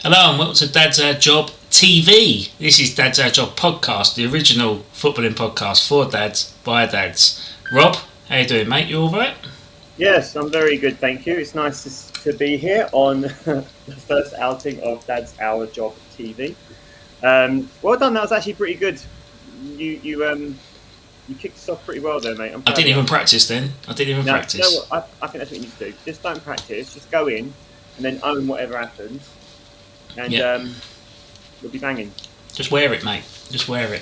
Hello and welcome to Dad's Our Job TV. This is Dad's Our Job podcast, the original footballing podcast for dads, by dads. Rob, how you doing, mate? You all right? Yes, I'm very good, thank you. It's nice to be here on the first outing of Dad's Our Job TV. Well done, that was actually pretty good. You kicked us off pretty well there, mate. I didn't even practice then. Practice. You know what? I think that's what you need to do. Just don't practice, just go in and then own whatever happens. And you'll be banging. Just wear it, mate. Just wear it.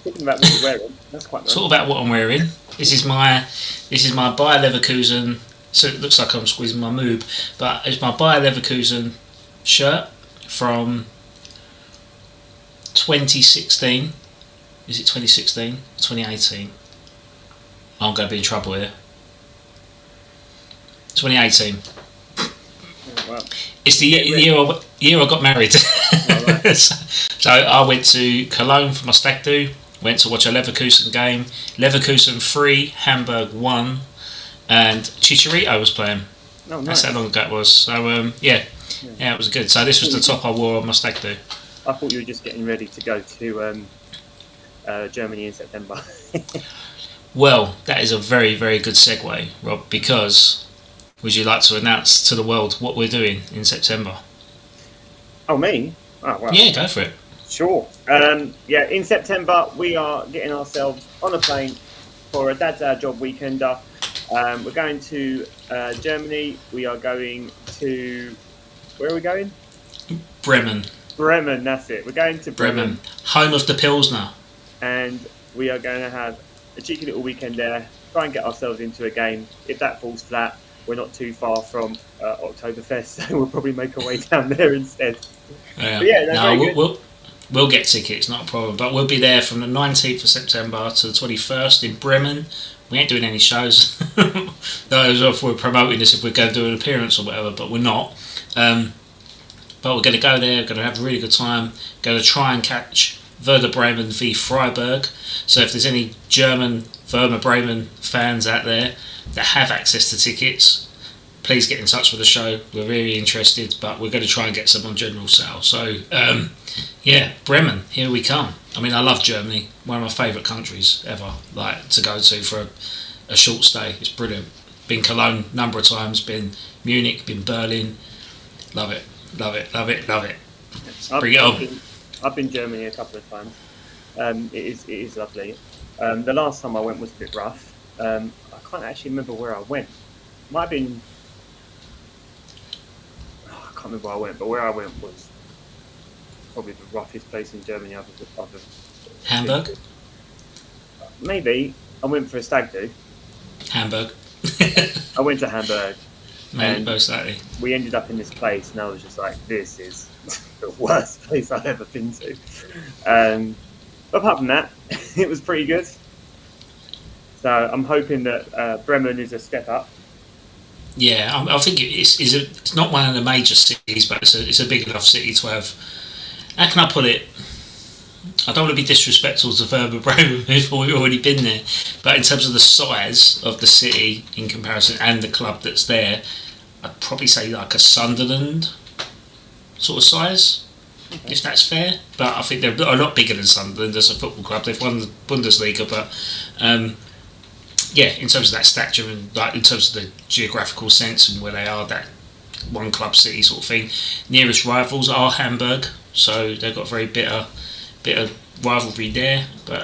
Talking about what you're wearing, that's quite nice. Talk about what I'm wearing. This is my Bayer Leverkusen. So it looks like I'm squeezing my moob, but it's my Bayer Leverkusen shirt from 2016. Is it 2016? 2018? I'm going to be in trouble here. 2018. Well, it's the year I got married. Right. So I went to Cologne for my stag do. Went to watch a Leverkusen game. Leverkusen 3, Hamburg 1, and Chicharito was playing. Oh, nice. That's how long ago it was. So yeah, it was good. So this was the top I wore on my stag do. I thought you were just getting ready to go to Germany in September. Well, that is a very, very good segue, Rob, because would you like to announce to the world what we're doing in September? Oh, me? Oh, wow. Yeah, go for it. Sure. In September, we are getting ourselves on a plane for a Dad's Our Job weekender. We're going to Germany. We are going to... Where are we going? Bremen, that's it. We're going to Bremen. Home of the Pilsner. And we are going to have a cheeky little weekend there, try and get ourselves into a game. If that falls flat, we're not too far from Oktoberfest, so we'll probably make our way down there instead. We'll get tickets, not a problem. But we'll be there from the 19th of September to the 21st in Bremen. We ain't doing any shows. Those if we're promoting this, if we're going to do an appearance or whatever, but we're not. But we're going to go there, we're going to have a really good time, going to try and catch Werder Bremen v Freiburg. So if there's any German Werder Bremen fans out there that have access to tickets, please get in touch with the show. We're really interested, but we're going to try and get some on general sale. So Bremen, here we come. I mean, I love Germany, one of my favourite countries ever, like to go to for a short stay. It's brilliant. Been Cologne a number of times, been Munich, been Berlin. Love it. Bring it on. I've been Germany a couple of times. It is lovely. The last time I went was a bit rough. I can't actually remember where I went. Might have been... I can't remember where I went, but where I went was probably the roughest place in Germany I've ever Hamburg? Maybe. I went for a stag do. Hamburg. I went to Hamburg. Maybe, most likely. We ended up in this place, and I was just like, this is the worst place I've ever been to. But apart from that, it was pretty good. So I'm hoping that Bremen is a step up. Yeah, I think it's not one of the major cities, but it's a big enough city to have. How can I put it? I don't want to be disrespectful to Werder Bremen if we've already been there, but in terms of the size of the city in comparison and the club that's there, I'd probably say like a Sunderland sort of size, if that's fair. But I think they're a lot bigger than Sunderland as a football club. They've won the Bundesliga, but in terms of that stature and like in terms of the geographical sense and where they are, that one club city sort of thing. Nearest rivals are Hamburg, so they've got a very bit of rivalry there. But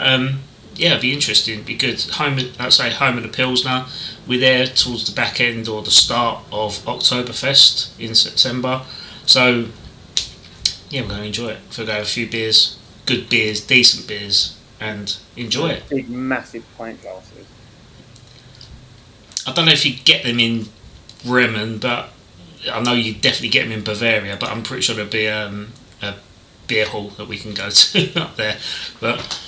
it'd be interesting, it'd be good. Home of the Pilsner. We're there towards the back end or the start of Oktoberfest in September. So we're going to enjoy it. We'll go have a few beers, good beers, decent beers, and enjoy it. Big, massive pint glasses. I don't know if you get them in Bremen, but I know you definitely get them in Bavaria. But I'm pretty sure there'll be a beer hall that we can go to up there. But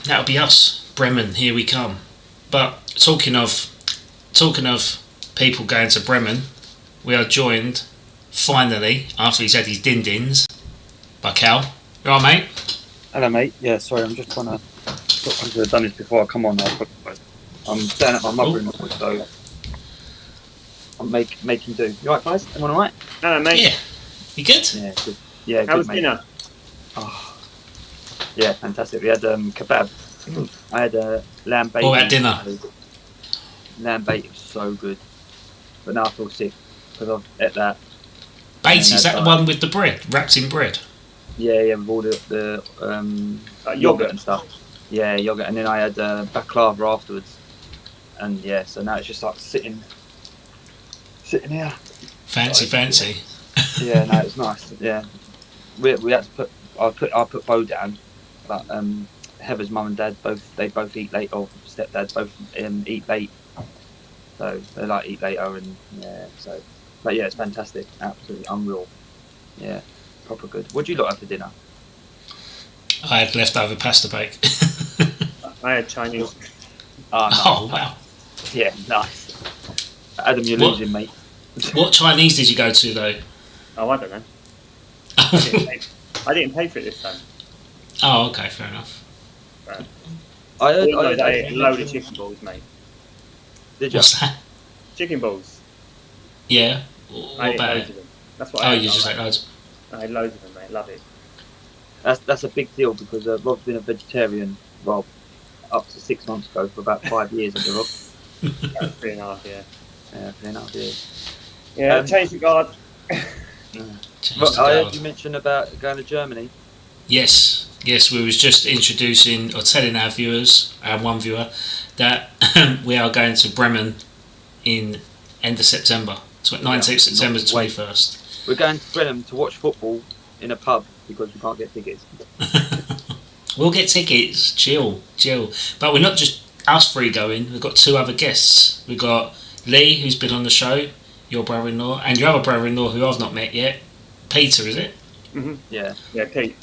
that'll be us. Bremen, here we come. But talking of people going to Bremen, we are joined finally after he's had his din-dins by Cal. You alright, mate? Hello, mate. Yeah, sorry, I'm just trying to. I could have done this before I come on. I'm staying at my mother-in-law, so making do. You alright, guys? Everyone alright? No, mate. Yeah. You good? Yeah, good. Yeah, How good, was mate. dinner? Oh, yeah, fantastic. We had kebab. I had lamb bacon. What about dinner? Lamb bacon was so good. But now I feel sick because I've ate that. Bates, is that the one with the bread, wrapped in bread? Yeah, with all the yogurt and stuff. Yeah, yogurt. And then I had baklava afterwards. And yeah, so now it's just like sitting here. Fancy. Yeah, no, it's nice. Yeah, we had to I put Bo down, but Heather's mum and dad both eat late, or stepdad both eat late, so they like eat later, and yeah, so but yeah, it's fantastic, absolutely unreal. Yeah, proper good. What do you lot have for dinner? I had leftover pasta bake. I had Chinese. Oh, nice. Oh, wow. Yeah, nice. Adam, you're What? losing, mate. What Chinese did you go to, though? Oh, I don't know. I didn't pay for it this time. Oh, okay, fair enough. I heard. All I ate a load of chicken balls, mate. Did you? What's that? Chicken balls. Yeah. I What ate about loads it? of them. That's what Oh, I you ate. just ate loads. I had loads of them, mate. Love it. That's a big deal because Rob's been a vegetarian, Rob, up to 6 months ago for about 5 years, isn't it, Rob? About 3.5, yeah. Yeah, 3.5 years. Yeah, change the guard. Change But the I heard guard. you mention about going to Germany. Yes, we was just introducing or telling our viewers, our one viewer, that we are going to Bremen in end of September, 19th September to 21st. We're going to Brenham to watch football in a pub because we can't get tickets. We'll get tickets, chill. But we're not just us three going, we've got 2 other guests. We've got Lee, who's been on the show, your brother-in-law, and your other brother-in-law who I've not met yet, Peter, is it? Mm-hmm. Yeah. Yeah, Pete.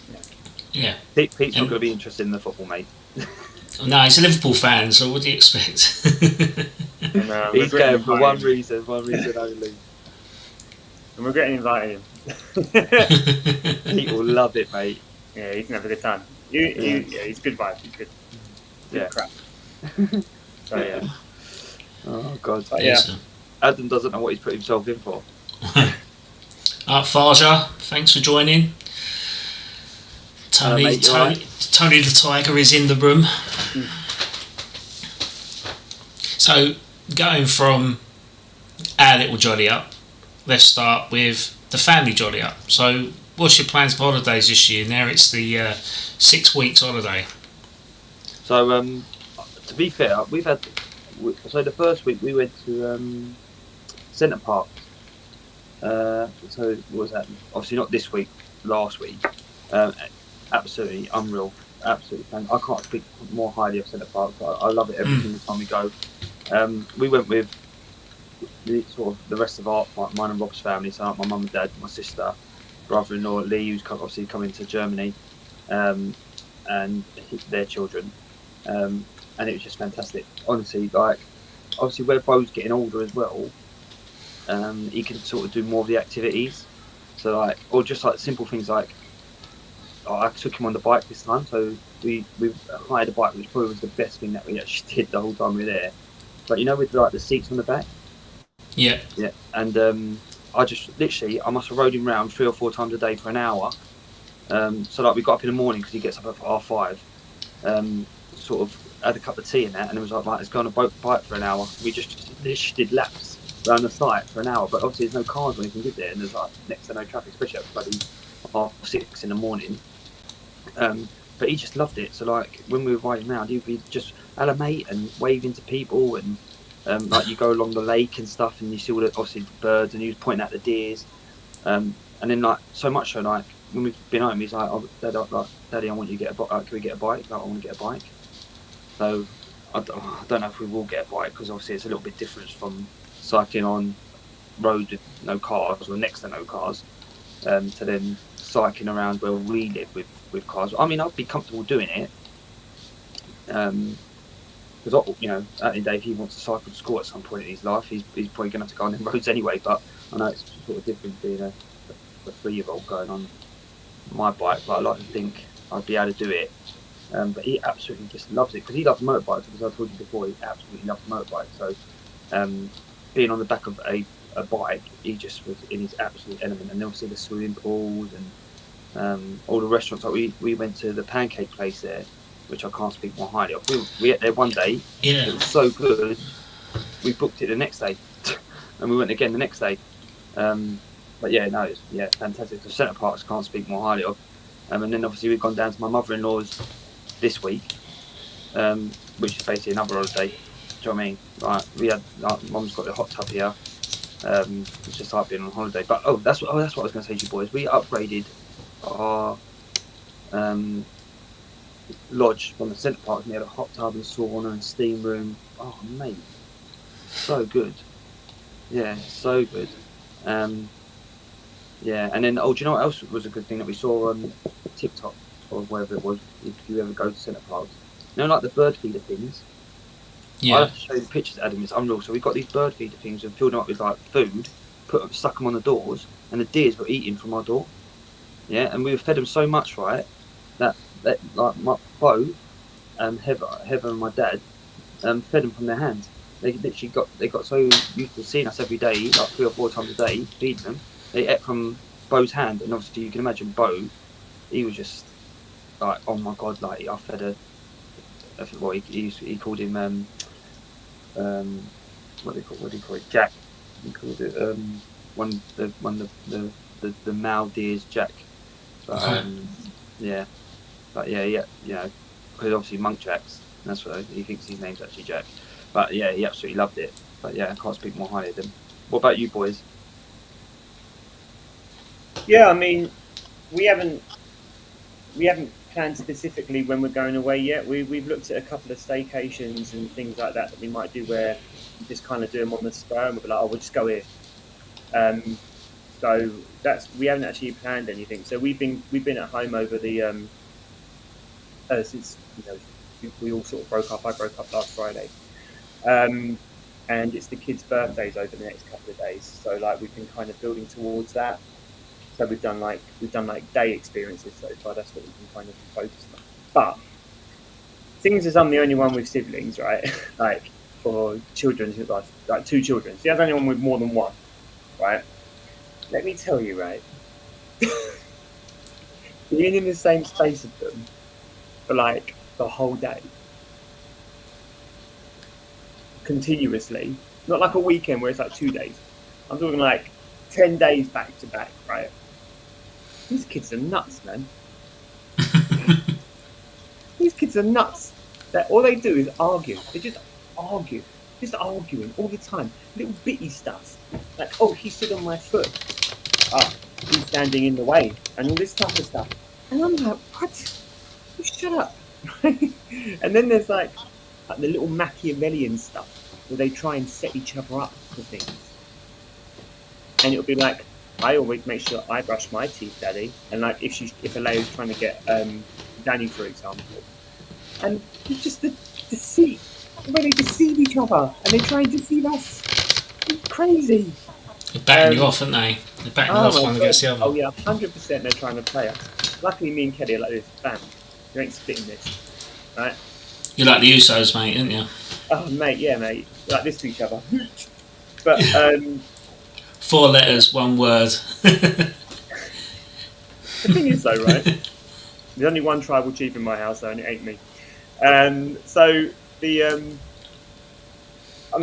Yeah. Pete's not going to be interested in the football, mate. No, he's a Liverpool fan, so what do you expect? And, He's going for one invited him. reason only. And we're getting invited him. Pete will love it, mate. Yeah, he's gonna have a good time. He's good vibes. He's good. Yeah. Crap. So yeah. Oh God. But, yeah. Adam doesn't know what he's put himself in for. Farja, thanks for joining. Tony, mate, you all right? Tony the Tiger is in the room. So, going from our little jolly up, let's start with the family jolly up. So, what's your plans for holidays this year? Now it's the 6 weeks holiday. So, to be fair, we've had. So the first week we went to Centre Park. So what was that? Obviously not this week. Last week. Absolutely unreal. Absolutely fantastic. I can't speak more highly of Centre Park. I love it every single time we go. We went with the rest of mine and Rob's family. So my mum and dad, my sister, brother-in-law Lee, who's obviously coming to Germany, and their children. And it was just fantastic. Honestly, obviously where Bo's getting older as well, he can sort of do more of the activities. So or just simple things like, I took him on the bike this time. So we hired a bike, which probably was the best thing that we actually did the whole time we were there. But with the seats on the back. Yeah. Yeah. And I just literally, I must have rode him round 3 or 4 times a day for an hour. So we got up in the morning because he gets up at 5:30. Sort of had a cup of tea and that, and it was like, let's go on a bike for an hour. We just literally did laps around the site for an hour, but obviously there's no cars or anything, is there? And there's next to no traffic, especially at bloody 6:30 in the morning. But he just loved it. So when we were riding around, he'd be just hello mate and waving to people, and you go along the lake and stuff, and you see all the birds, and he was pointing out the deers, and then so much so when we've been home, he's like, oh, Daddy, I want you to get a bike. Can we get a bike? I want to get a bike. So I don't know if we will get a bike, because obviously it's a little bit different from cycling on roads with no cars or next to no cars, to then cycling around where we live with cars. I mean, I'd be comfortable doing it, because at the end of the day, if he wants to cycle to school at some point in his life, he's probably going to have to go on them roads anyway. But I know it's sort of different being a 3-year-old going on my bike, but I like to think I'd be able to do it. But he absolutely just loves it, because he loves motorbikes. As I told you before, he absolutely loves motorbikes. So being on the back of a a bike, he just was in his absolute element. And obviously the swimming pools and all the restaurants. Like we went to the pancake place there, which I can't speak more highly of. We ate there one day. Yeah. It was so good. We booked it the next day, and we went again the next day. But yeah, no, it's fantastic. The Centre Parks can't speak more highly of. And then obviously we've gone down to my mother-in-law's this week, which is basically another holiday. Do you know what I mean? Like we had, Mum's got the hot tub here. It's just like being on holiday. But that's what I was going to say to you boys. We upgraded our lodge from the Centre Park. We had a hot tub and sauna and steam room. Oh mate, so good. Yeah, so good. Yeah, and then do you know what else was a good thing that we saw on TikTok or wherever it was? If you ever go to Centre Parks, you know, like the bird feeder things. Yeah. I have to show you the pictures, Adam. It's unreal. So we've got these bird feeder things and filled them up with like food, stuck them on the doors, and the deers were eating from our door. Yeah, and we fed them so much, right, that like my Bo, Heather and my dad, fed them from their hands. They literally got so used to seeing us every day, like 3 or 4 times a day, feeding them. They ate from Bo's hand, and obviously you can imagine Bo. He was just like, oh my god, like I fed he called him what do you call it, Jack. He called it the male deer's Jack. But yeah, you know, because obviously monk Jacks. That's what he thinks his name's actually Jack. But yeah, he absolutely loved it. But yeah, I can't speak more highly of them. What about you boys? Yeah, I mean, we haven't planned specifically when we're going away yet. We've looked at a couple of staycations and things like that we might do where we just kind of do them on the spur and we'll be like, oh, we'll just go here. So we haven't actually planned anything. So we've been at home over the since we all sort of broke up. I broke up last Friday, and it's the kids' birthdays over the next couple of days. So like we've been kind of building towards that. So we've done like day experiences so far. That's what we've been kind of focused on. But things as I'm the only one with siblings, right? Like for children, like 2 children. So the only one with more than one, right? Let me tell you, right? Being in the same space with them for like the whole day, continuously, not like a weekend where it's like 2 days. I'm talking like 10 days back to back, right? These kids are nuts, man. These kids are nuts. All they do is argue. They just argue. Just arguing all the time. Little bitty stuff. Like, oh, he stood on my foot. Oh, he's standing in the way. And all this type of stuff. And I'm like, what? You shut up. And then there's like the little Machiavellian stuff where they try and set each other up for things. And it'll be like, I always make sure I brush my teeth, Daddy. And like if Alea's trying to get Danny, for example, and it's just the deceit, where they deceive each other and they try and deceive us. It's crazy. They're batting you off, aren't they? They're batting you off one against the other. Oh yeah, 100%. They're trying to play us. Luckily, me and Kelly are like this. Bam, you ain't spitting this, right? You're like the Usos, mate, aren't you? Oh mate, yeah, mate. We're like this to each other. But 4 letters, 1 word. The thing is, though, right? There's only one tribal chief in my house, though, and it ain't me. So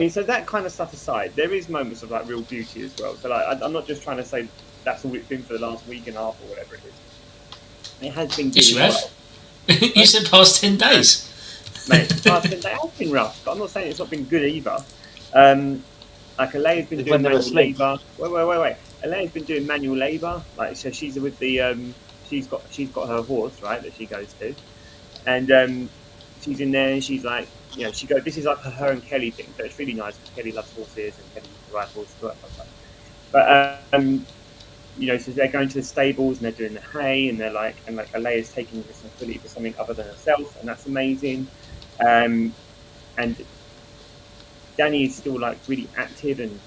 so that kind of stuff aside, there is moments of like real beauty as well. So like, I'm not just trying to say that's all it's been for the last week and a half or whatever it is. It has been good. Yes, you have. You said past 10 days. Mate, past 10 days has been rough, but I'm not saying it's not been good either. Like Alea's been doing manual labour. Wait. Alea's been doing manual labour. Like so, she's with the she's got her horse, right, that she goes to, and she's in there and she's like, this is like her and Kelly thing. So it's really nice because Kelly loves horses and Kelly used to ride horses. But so they're going to the stables and they're doing the hay and they're like, Alea's taking responsibility for something other than herself, and that's amazing. And Danny is still like really active, and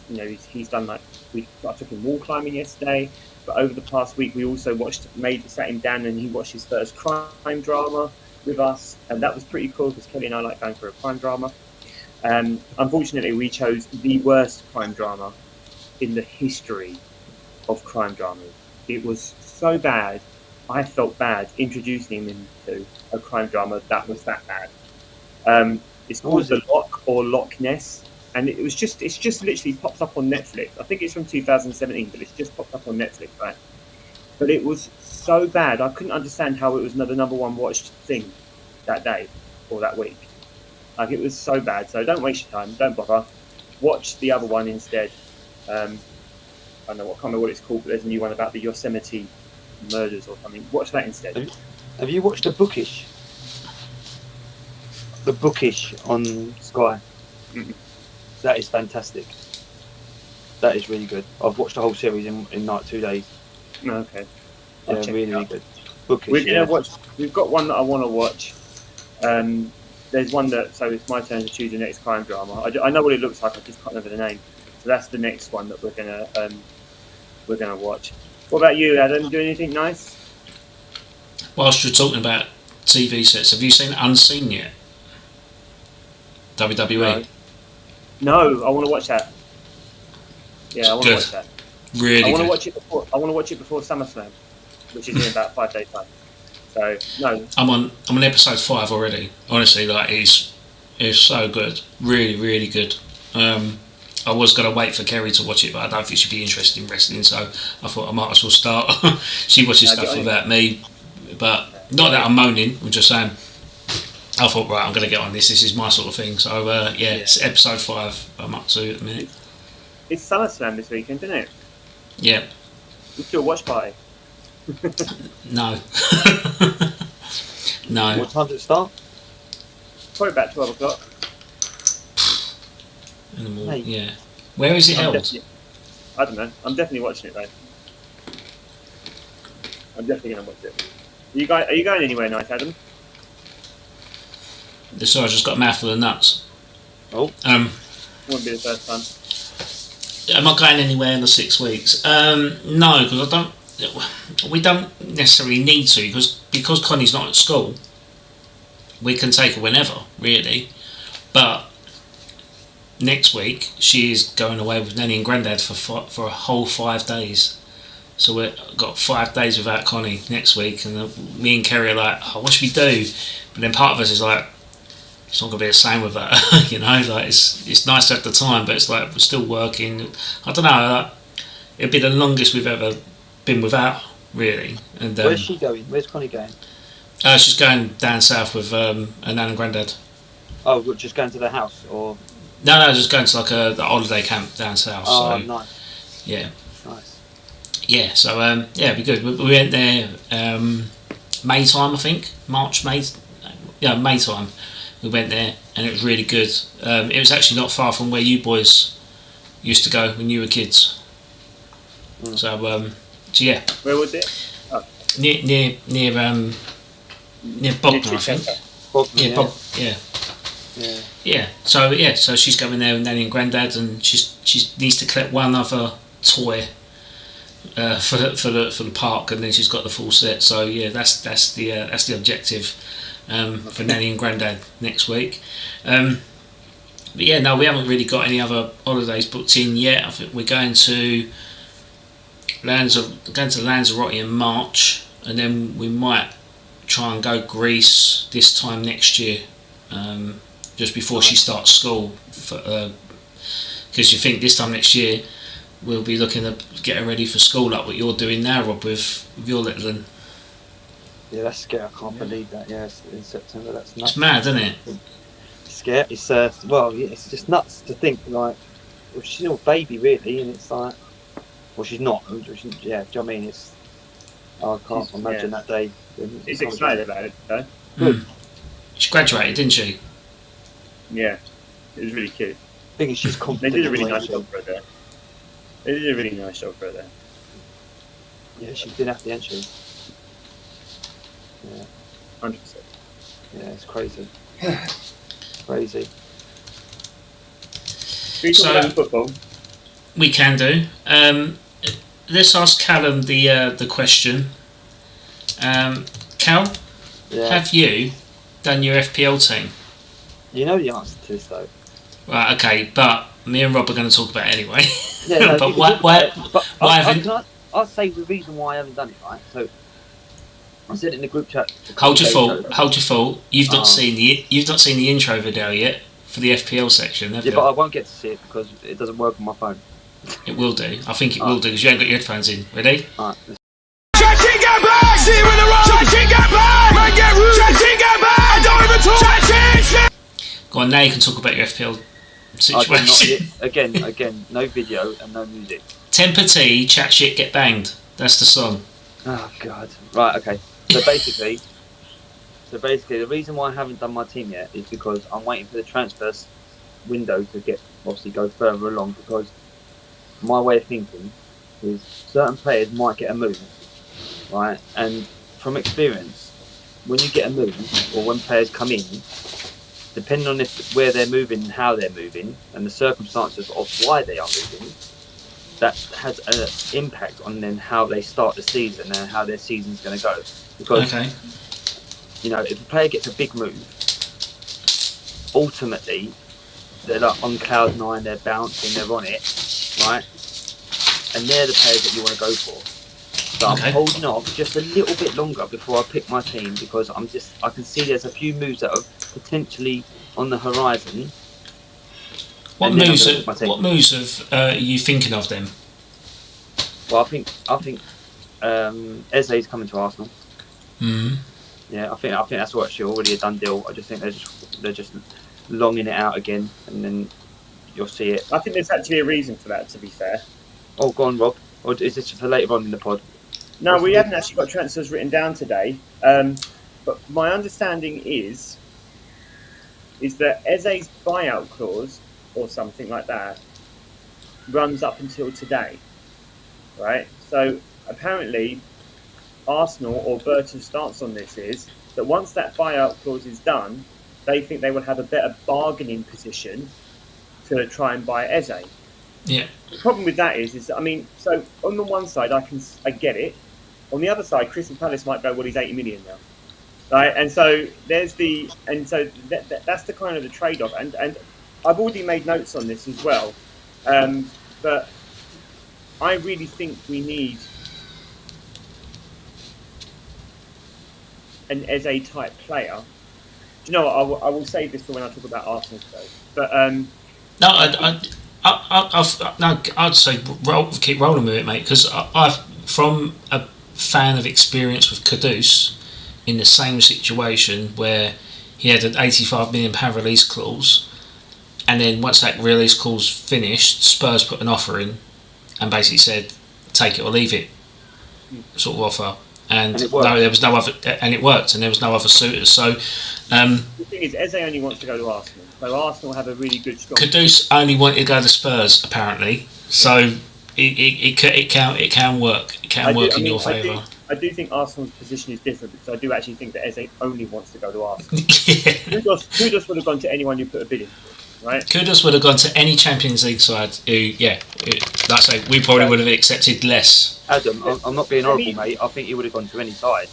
he's done like I took him wall climbing yesterday. But over the past week, we also sat him down and he watched his first crime drama with us, and that was pretty cool because Kelly and I like going for a crime drama. Unfortunately, we chose the worst crime drama in the history of crime dramas. It was so bad. I felt bad introducing him into a crime drama that was that bad. It's What called was The it? Lock or Loch Ness, and it's just literally popped up on Netflix. I think it's from 2017, but it's just popped up on Netflix, right? But it was so bad. I couldn't understand how it was the number one watched thing that day or that week. Like, it was so bad. So don't waste your time. Don't bother. Watch the other one instead. I don't know, I can't remember what it's called, but there's a new one about the Yosemite murders or something. Watch that instead. Have you watched The Bookish? The Bookish on Sky. Mm-mm. That is fantastic. That is really good. I've watched the whole series in like 2 days. Okay. Yeah, I'll check really, it really out. good. Bookish. We're gonna Yeah. watch. We've got one that I want to watch. There's one that. So it's my turn to choose the next crime drama. I know what it looks like. I just can't remember the name. So that's the next one that we're gonna watch. What about you, Adam? Do anything nice? Whilst you're talking about TV sets, have you seen Unseen yet? WWE. No, I want to watch that. Yeah, I want to Good. watch that. Really I want good. to watch it before. I want to watch it before SummerSlam, which is in about 5 days time. So no, I'm on episode 5 already. Honestly, like it's so good. Really, really good. I was gonna wait for Kerry to watch it, but I don't think she'd be interested in wrestling, so I thought I might as well start. She watches Yeah, stuff get on it. without me, but not that I'm moaning. I'm just saying. I thought, right, I'm going to get on this. This is my sort of thing. So yeah, it's episode 5. I'm up to at the minute. it's SummerSlam this weekend, isn't it? Yeah. Let's do a watch party. No. No. What time does it start? Probably about 12 o'clock. In the morning. Hey. Yeah. Where is it I'm held? definitely- I don't know. I'm definitely watching it though. I'm definitely going to watch it. Are you going anywhere nice, Adam? Sorry, I just got a mouthful of nuts. Oh. Wouldn't be the first time. Am I going anywhere in the 6 weeks? No, because we don't necessarily need to, because Connie's not at school. We can take her whenever, really. But next week she is going away with Nanny and Grandad for a whole 5 days. So we've got 5 days without Connie next week, and me and Kerry are like, oh, what should we do? But then part of us is like, it's not going to be the same with that, like it's nice to have the time, but it's like we're still working. I don't know, it'll be the longest we've ever been without, really. And Where's she going? Where's Connie going? she's going down south with her nan and granddad. Oh, we're just going to the house, or? No, just going to like a holiday camp down south. Oh, So nice. yeah, Nice. yeah. So yeah, it'd be good. We went there May time, I think, May time. We went there and it was really good. It was actually not far from where you boys used to go when you were kids. Mm. So yeah, Where was it? near Bognor, I think. Bogman, Yeah, yeah. yeah, Yeah. yeah. So she's going there with Nanny and Grandad, and she needs to collect one other toy for the park, and then she's got the full set. So yeah, that's the objective for Nanny and Grandad next week. But yeah, no, we haven't really got any other holidays booked in yet. I think we're going to Lanzarote in March, and then we might try and go Greece this time next year, just before she starts school. Because you think this time next year we'll be looking to get her ready for school, like what you're doing now, Rob, with your little one. Yeah, that's scary. I can't believe that. Yeah, it's in September. That's nuts. It's mad, isn't it? It's scary. It's well, yeah, it's just nuts to think like, well, she's still a baby really, and it's like, well, she's not. Yeah, do you know what I mean? It's. I can't imagine that day. It's excited about it though. Good. She graduated, didn't she? Yeah, it was really cute. Thing is, she's They confident. did a really in nice what job for her there. They did a really nice job for her there. Yeah, she didn't have the entry. Yeah, 100%. yeah, it's crazy. Crazy. Can we talk So- about football? We can do. Let's ask Callum the question. Cal, Yeah. have you done your FPL team? You know the answer to this though. Right, okay, but me and Rob are going to talk about it anyway. Yeah, no, but you why can talk about it, but haven't... I'll say the reason why I haven't done it, right? So I said it in the group chat. Hold your thought. You've not seen the intro video yet for the FPL section, have you? But I won't get to see it because it doesn't work on my phone. It will do. I think it will do because you haven't got your headphones in. Ready? Alright. Go on, now you can talk about your FPL situation. Again, no video and no music. Temper T, chat shit, get banged. That's the song. Oh God! Right, okay. So basically, the reason why I haven't done my team yet is because I'm waiting for the transfer window to go further along. Because my way of thinking is certain players might get a move, right? And from experience, when you get a move or when players come in, depending on where they're moving and how they're moving and the circumstances of why they are moving, that has an impact on then how they start the season and how their season's going to go. Because, if a player gets a big move, ultimately, they're like on cloud nine, they're bouncing, they're on it, right? And they're the players that you want to go for. So I'm holding off just a little bit longer before I pick my team because I can see there's a few moves that are potentially on the horizon. What moves are you thinking of then? Well, I think Eze's coming to Arsenal. Mm. Yeah, I think that's actually already a done deal. I just think they're just longing it out again, and then you'll see it. I think there's actually a reason for that. To be fair. Oh, go on, Rob. Or is this for later on in the pod? No, we haven't actually got transfers written down today. But my understanding is that Eze's buyout clause or something like that runs up until today, right? So apparently Arsenal or Burton's stance on this is that once that buyout clause is done, they think they will have a better bargaining position to try and buy Eze. Yeah. The problem with that is so on the one side I get it. On the other side, Crystal Palace might go, well, he's 80 million now. Right, and so that's the kind of the trade-off, and I've already made notes on this as well, but I really think we need an Eze type player. Do you know what? I will save this for when I talk about Arsenal today. But I'd say keep rolling with it, mate, because I've from a fan of experience with Kudus in the same situation where he had an £85 million release clause, and then once that release clause finished, Spurs put an offer in and basically said take it or leave it sort of offer, and there was no other, and it worked, and there was no other suitors. So the thing is, Eze only wants to go to Arsenal, so Arsenal have a really good strong. Kudus only wanted to go to Spurs apparently, so it can work. It can work in your favour. I do think Arsenal's position is different because I do actually think that Eze only wants to go to Arsenal. Yeah. Kudus would have gone to anyone you put a bid in for, right? Kudus would have gone to any Champions League side who, like I say, we probably would have accepted less. Adam, I'm not being horrible, mate. I think he would have gone to any side.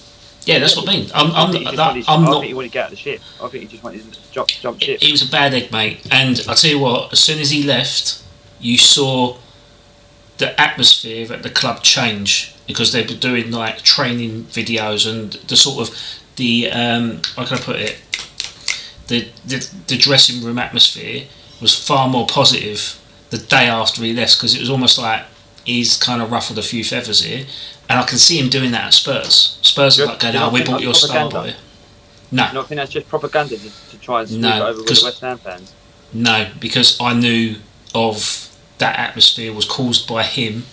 Yeah, that's what I mean. I think he wanted to get out of the ship. I think he just wanted to jump ship. He was a bad egg, mate. And I'll tell you what, as soon as he left, you saw the atmosphere at the club change because they were doing like training videos and the sort of how can I put it, the dressing room atmosphere was far more positive the day after he left because it was almost like he's kind of ruffled a few feathers here, and I can see him doing that at Spurs. Spurs are like going, "Oh, we bought your star boy." No, I think that's just propaganda to try and smooth it over with the West Ham fans. No, because I knew of that atmosphere was caused by him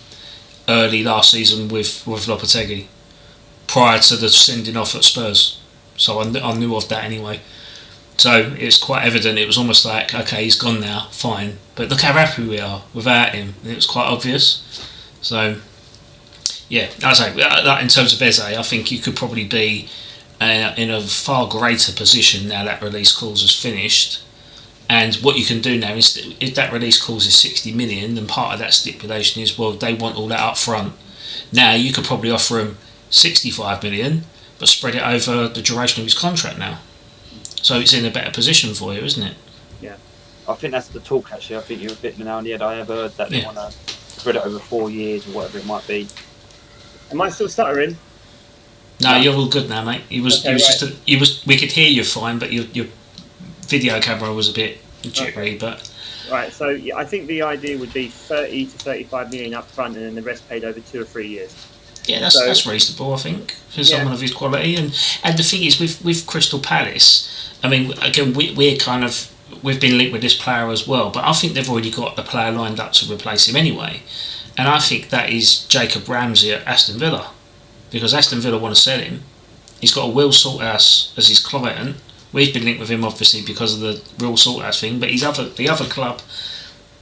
early last season with Lopetegui prior to the sending off at Spurs, so I knew of that anyway. So it's quite evident. It was almost like, okay, he's gone now, fine, but look how happy we are without him. And it was quite obvious. So yeah, I say that in terms of Eze, I think you could probably be in a far greater position now that release clause is finished. And what you can do now is, if that release clause is 60 million, then part of that stipulation is, well, they want all that up front. Now you could probably offer him 65 million, but spread it over the duration of his contract now. So it's in a better position for you, isn't it? Yeah. I think that's the talk. Actually, I think you're a bit now on the head. I have heard that they Yeah. want to spread it over 4 years or whatever it might be. Am I still stuttering? No, you're all good now, mate. He was Okay, just we could hear you fine, but your video camera was a bit jittery. But Right, so yeah, I think the idea would be 30 to 35 million up front, and then the rest paid over 2 or 3 years. yeah, that's reasonable, I think, for someone of his quality. And the thing is, with Crystal Palace, I mean, again, we've been linked with this player as well, but I think they've already got the player lined up to replace him anyway. And I think that is Jacob Ramsey at Aston Villa, because Aston Villa want to sell him. He's got a Will Salthouse as his client. We've been linked with him obviously because of the Will Salthouse thing, but the other club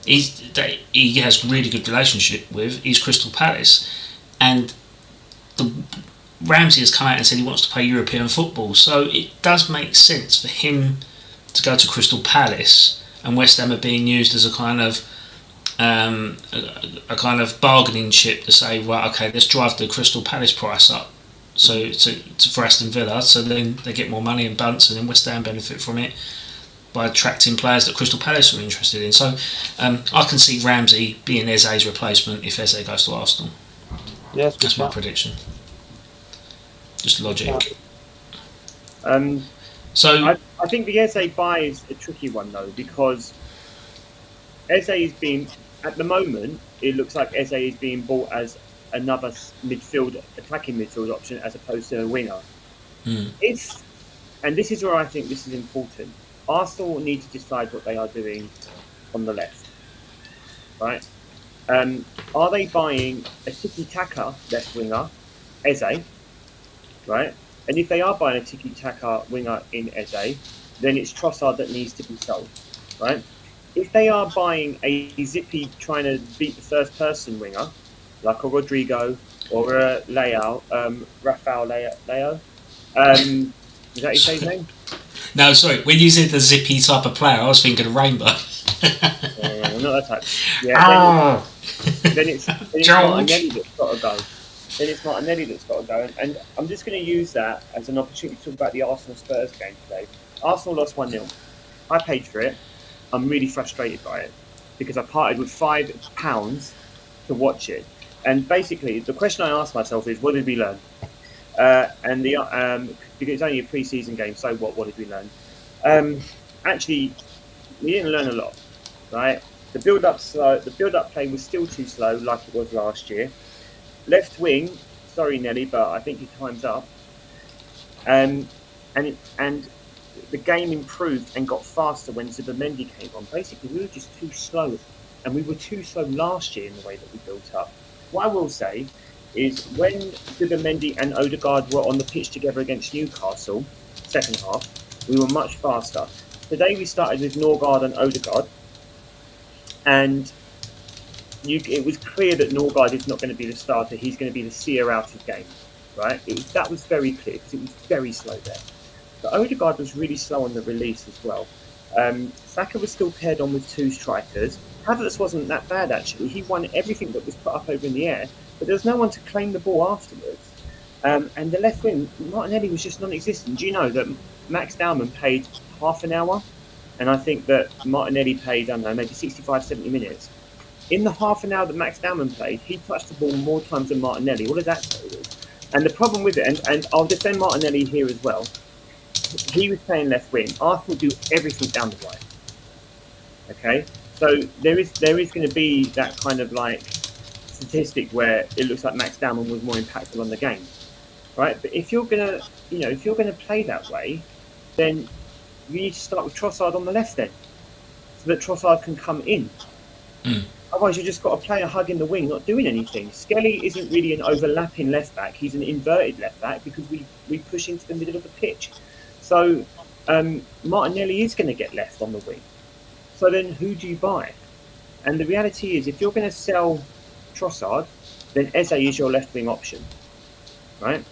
he has really good relationship with is Crystal Palace, and Ramsey has come out and said he wants to play European football, so it does make sense for him to go to Crystal Palace, and West Ham are being used as a kind of bargaining chip to say, right, okay, let's drive the Crystal Palace price up, so for Aston Villa, so then they get more money and bunts, and then West Ham benefit from it by attracting players that Crystal Palace are interested in. So I can see Ramsey being Eze's replacement if Eze goes to Arsenal. Yeah, that's my prediction. Just logic. So I think the Eze buy is a tricky one though, because Eze is being, at the moment, it looks like Eze is being bought as another attacking midfield option as opposed to a winger. If, and this is where I think this is important, Arsenal need to decide what they are doing on the left, right? Are they buying a tiki-taka left winger, Eze, right? And if they are buying a tiki-taka winger in Eze, then it's Trossard that needs to be sold, right? If they are buying a zippy, trying to beat the first-person winger, like a Rodrigo or a Rafael Leo, is that you say his name? No, sorry. When you said the zippy type of player, I was thinking of Rainbow. Not that type. Yeah. Then it's Martinelli that's got to go. Then it's Martinelli that's got to go. And I'm just going to use that as an opportunity to talk about the Arsenal Spurs game today. Arsenal lost 1-0. I paid for it. I'm really frustrated by it because I parted with £5 to watch it. And basically, the question I asked myself is, what did we learn? Because it's only a pre-season game, so what did we learn? Actually, we didn't learn a lot, right? The build-up play was still too slow, like it was last year. Left wing, sorry Nelly, but I think your time's up. And the game improved and got faster when Zubimendi came on. Basically, we were just too slow, and we were too slow last year in the way that we built up. What I will say is when Zubimendi and Odegaard were on the pitch together against Newcastle, second half, we were much faster. Today we started with Norgard and Odegaard, and it was clear that Norgard is not going to be the starter. He's going to be the seer out of game, right? That was very clear because it was very slow there. But Odegaard was really slow on the release as well. Saka was still paired on with two strikers. Havertz wasn't that bad, actually. He won everything that was put up over in the air, but there was no one to claim the ball afterwards. And the left wing, Martinelli was just non-existent. Do you know that Max Dowman played half an hour? And I think that Martinelli played, I don't know, maybe 65, 70 minutes. In the half an hour that Max Dowman played, he touched the ball more times than Martinelli. What does that tell you? And the problem with it, and I'll defend Martinelli here as well, he was playing left wing. Arsenal do everything down the right. Okay? So there is going to be that kind of like statistic where it looks like Max Dowman was more impactful on the game. Right? But if you're gonna play that way, then you need to start with Trossard on the left then. So that Trossard can come in. Otherwise, you just got a player hugging the wing, not doing anything. Skelly isn't really an overlapping left back. He's an inverted left back because we push into the middle of the pitch. So Martinelli is going to get left on the wing. So then who do you buy? And the reality is, if you're going to sell Trossard, then Eze is your left wing option, right?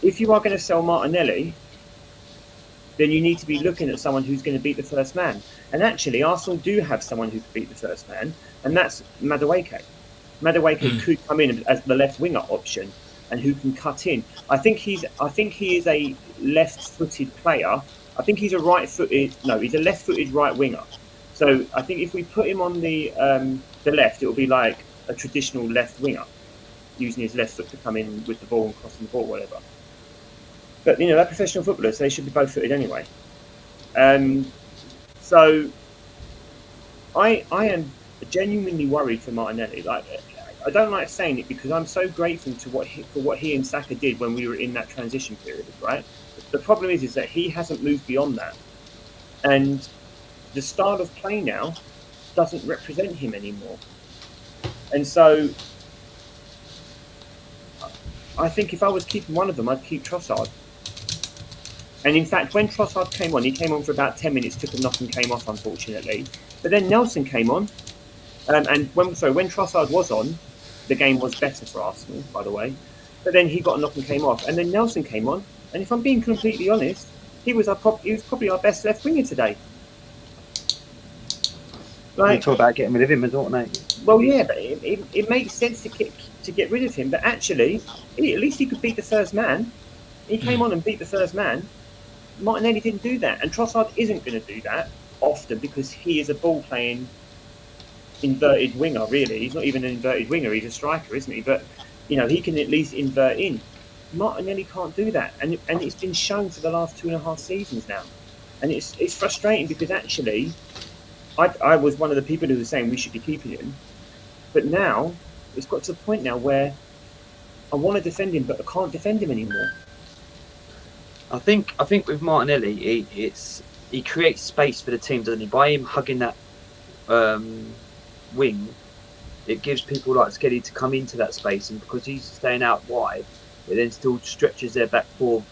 If you are going to sell Martinelli, then you need to be looking at someone who's going to beat the first man. And actually, Arsenal do have someone who can beat the first man, and that's Madueke. Madueke could come in as the left winger option. and who can cut in. I think he is a left-footed player. I think he's a right-footed. No, he's a left-footed right winger. So I think if we put him on the left, it will be like a traditional left winger, using his left foot to come in with the ball and crossing the ball, whatever. But they're professional footballers; so they should be both-footed anyway. So I am genuinely worried for Martinelli. Like, I don't like saying it because I'm so grateful to what he and Saka did when we were in that transition period, right? The problem is that he hasn't moved beyond that, and the style of play now doesn't represent him anymore. And so I think if I was keeping one of them, I'd keep Trossard. And in fact, when Trossard came on, he came on for about 10 minutes, took a knock and came off, unfortunately. But then Nelson came on. And when Trossard was on, the game was better for Arsenal, by the way. But then he got a knock and came off. And then Nelson came on. And if I'm being completely honest, he was probably our best left winger today. Like, you talk about getting rid of him as well, mate. Well, yeah, but it makes sense to get rid of him. But actually, at least he could beat the first man. He came on and beat the first man. Martinelli didn't do that. And Trossard isn't going to do that often because he is a ball-playing inverted winger, really. He's not even an inverted winger. He's a striker, isn't he? But, he can at least invert in. Martinelli can't do that. And it's been shown for the last 2.5 seasons now. And it's frustrating because actually, I was one of the people who was saying we should be keeping him. But now, it's got to the point now where I want to defend him, but I can't defend him anymore. I think with Martinelli, he creates space for the team, doesn't he? By him hugging that wing, it gives people like Skelly to come into that space, and because he's staying out wide, it then still stretches their back four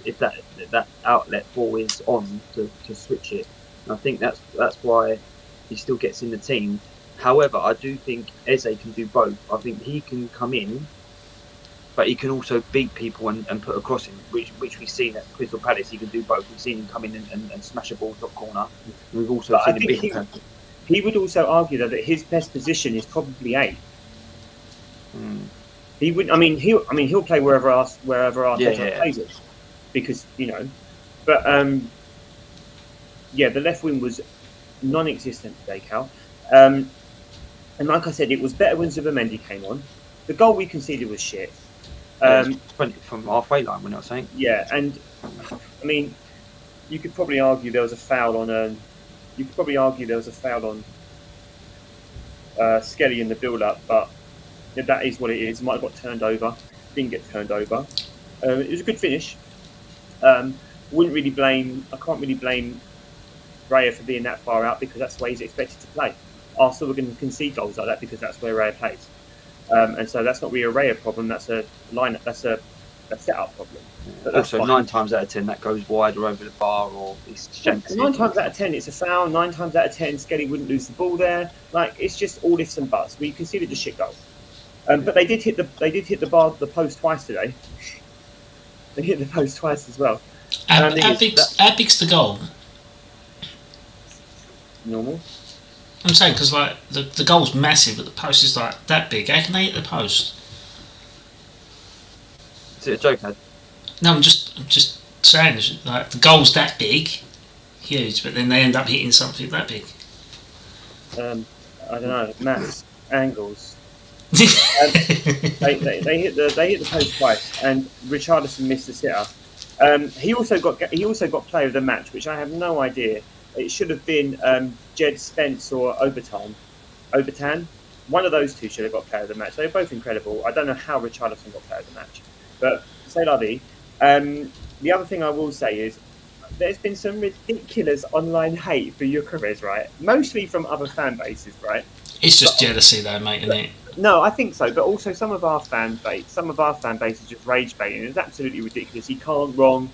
if that outlet four is on to switch it. And I think that's why he still gets in the team. However, I do think Eze can do both. I think he can come in, but he can also beat people and put a cross in, which we've seen at Crystal Palace. He can do both. We've seen him come in and smash a ball top corner. We've also seen him beat him. He would also argue that his best position is probably 8. He would. He'll play wherever Arteta plays it, because But the left wing was non-existent today, Cal. And like I said, it was better when Zubimendi came on. The goal we conceded was shit. 20 from halfway line, we're not saying. Yeah, and you could probably argue there was a foul on. Skelly in the build-up, but that is what it is. Might have got turned over. Didn't get turned over. It was a good finish. I can't really blame Raya for being that far out because that's the way he's expected to play. Arsenal are going to concede goals like that because that's where Raya plays. And so that's not really a Raya problem. That's a lineup. That's a set-up problem. But also, fine. 9 times out of 10, that goes wide or over the bar, or it's shanks. 9 times out of 10, it's a foul. 9 times out of 10, Skelly wouldn't lose the ball there. Like, it's just all ifs and buts. We conceded the shit goal. But they did hit the post twice today. They hit the post twice as well. How big's the goal? Normal. I'm saying because like the goal's massive, but the post is like that big. How can they hit the post? Is it a joke, Ed? No, I'm just saying like the goal's that big, huge, but then they end up hitting something that big. I don't know, maths, angles. They hit the post twice, and Richarlison missed the sitter. He also got player of the match, which I have no idea. It should have been Jed Spence or Obertan. One of those two should have got player of the match. They were both incredible. I don't know how Richarlison got player of the match, but c'est la vie. The other thing I will say is there's been some ridiculous online hate for Gyökeres, right? Mostly from other fan bases, right? It's just jealousy, though, mate, isn't it? No, I think so, but also some of our fan base is just rage baiting. It's absolutely ridiculous. He can't wrong,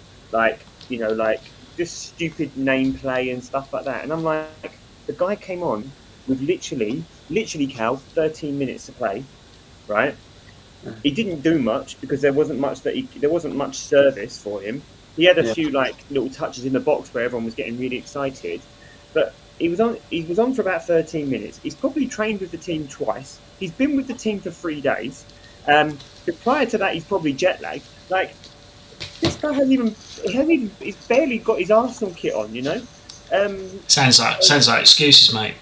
just stupid name play and stuff like that. And I'm like, the guy came on with literally, Cal, 13 minutes to play, right? He didn't do much because there wasn't much service for him. He had a few little touches in the box where everyone was getting really excited, but he was on for about 13 minutes. He's probably trained with the team twice. He's been with the team for 3 days, But prior to that, he's probably jet lagged. Like, this guy he's barely got his Arsenal kit on, you know. Sounds like excuses, mate.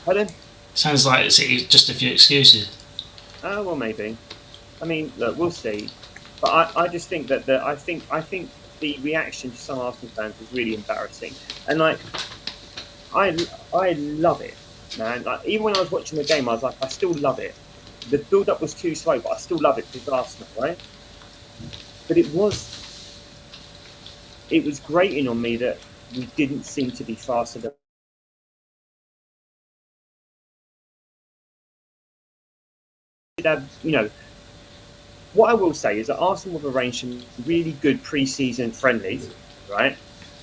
Pardon? Sounds like it's just a few excuses. Oh well, maybe. I mean, look, we'll see. But I just think that I think the reaction to some Arsenal fans was really embarrassing, and like, I love it, man. Like, even when I was watching the game, I was like, I still love it. The build-up was too slow, but I still love it because it's Arsenal, right? But it was grating on me that we didn't seem to be faster than. You know, what I will say is that Arsenal have arranged some really good pre-season friendlies, right?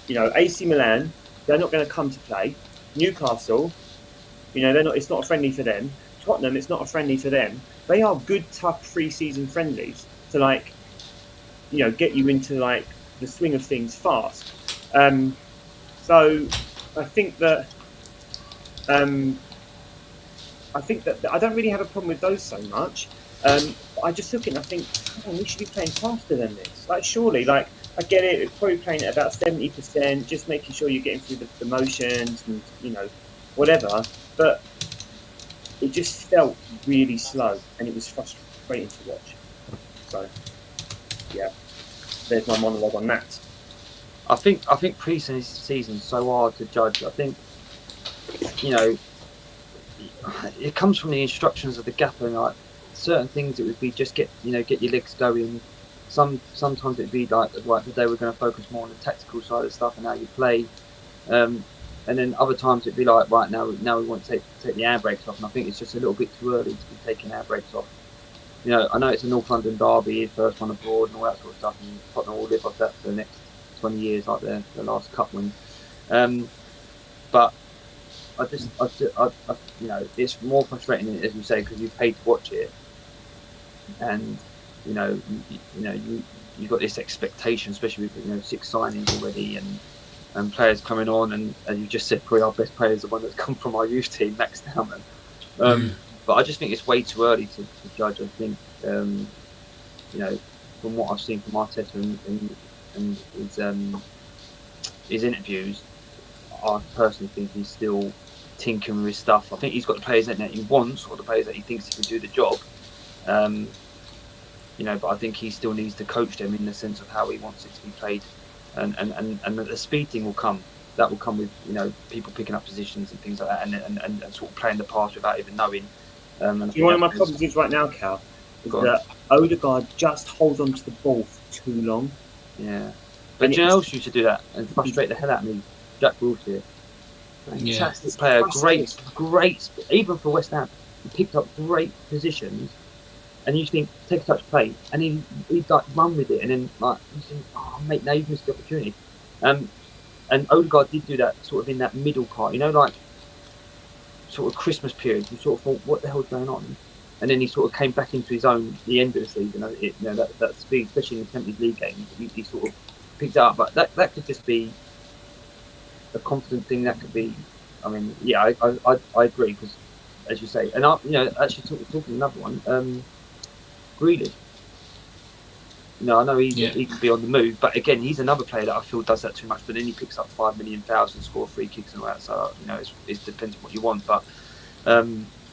You know, AC Milan, they're not going to come to play. Newcastle, you know, they're not. It's not a friendly for them. Tottenham, it's not a friendly for them. They are good, tough pre-season friendlies to, like, you know, get you into like the swing of things fast. So I think that I don't really have a problem with those so much. I just look at it and I think, we should be playing faster than this. Like, surely, like, I get it, it's probably playing at about 70%, just making sure you're getting through the motions and, you know, whatever. But it just felt really slow and it was frustrating to watch. So, yeah, there's my monologue on that. I think pre-season's so hard to judge. I think, you know, it comes from the instructions of the gaffer, and like certain things it would be just get your legs going. Sometimes it'd be like today we're going to focus more on the tactical side of stuff and how you play, and then other times it'd be like, right, now we want to take the air brakes off, and I think it's just a little bit too early to be taking air brakes off. You know, I know it's a North London derby, his first one abroad and all that sort of stuff, and Tottenham will live off that for the next 20 years, like the last cup win. But I you know, it's more frustrating, as you say, because you paid to watch it, and you know, you got this expectation, especially with, you know, 6 signings already and players coming on, and as you just said, probably our best player is the one that's come from our youth team, Max Dowman. But I just think it's way too early to judge. I think, you know, from what I've seen from Arteta and his interviews, I personally think he's still tinkering with stuff. I think he's got the players that he wants, or the players that he thinks he can do the job. You know, but I think he still needs to coach them in the sense of how he wants it to be played, and the speed thing will come. That will come with, you know, people picking up positions and things like that, and sort of playing the pass without even knowing. One of my problems is right now, Cal, is that Odegaard just holds on to the ball for too long. Yeah, but you know else used to do that and frustrate the hell out of me? Jack Wilshere. Fantastic player, great, even for West Ham, he picked up great positions, and you think, take a touch play, and he'd like run with it, and then like you think, oh mate, now you've missed the opportunity. And Odegaard did do that sort of in that middle part, you know, like sort of Christmas period. You sort of thought, what the hell's going on? And then he sort of came back into his own the end of the season. You know, that speed, especially in the Champions League games, he sort of picked it up. But that could just be a confident thing. That could be, I mean, yeah, I agree, because, as you say, and you know, actually talking another one, Grealish. You know, I know he could be on the move, but again, he's another player that I feel does that too much. But then he picks up 5 million fouls and score free kicks and all that. So, you know, it depends on what you want. But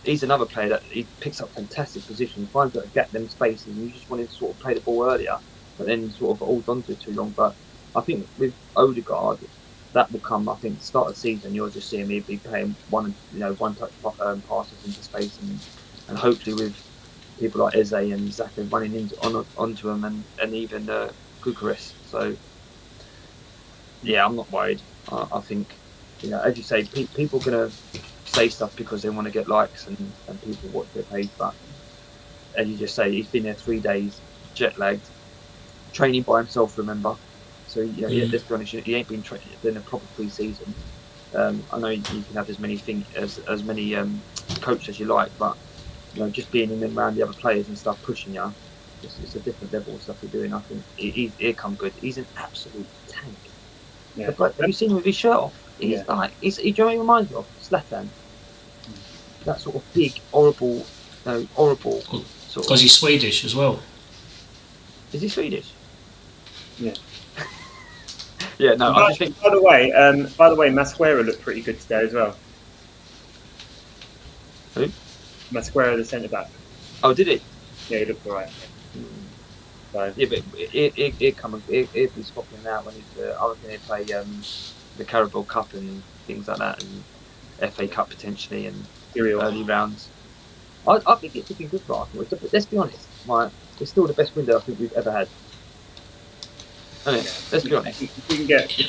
he's another player that he picks up fantastic positions, finds that gap them spaces, and you just want him to sort of play the ball earlier, but then sort of holds onto it too long. But I think with Odegaard, that will come. I think start of the season, you'll just see him be playing one touch passes into space, and hopefully with people like Eze and Zaka running onto him, and even Bucharest. So yeah, I'm not worried. I think, you know, as you say, people are going to say stuff because they want to get likes and people watch their page, but as you just say, he's been there 3 days, jet lagged, training by himself, remember. So, you know, let's be honest, he ain't been in a proper pre-season. I know you can have as many coaches as you like, but, you know, just being in and around the other players and stuff, pushing you, it's a different level of stuff you're doing. I think he'll come good. He's an absolute tank. Yeah. Have you seen him with his shirt off? He's like, do you know what he reminds me of? Zlatan. That sort of big, horrible Sort Because of. he's Swedish as well. Is he Swedish? Yeah. Yeah, no, I just think. By the way, Masquera looked pretty good today as well. Who? Masquera, the centre back. Oh, did he? Yeah, he looked alright. So. Yeah, but it be swapping out when he's. I reckon they play the Carabao Cup and things like that, and FA Cup potentially, and early rounds. I think it's looking good for Arsenal. Let's be honest, it's still the best window I think we've ever had. Let's be honest. If we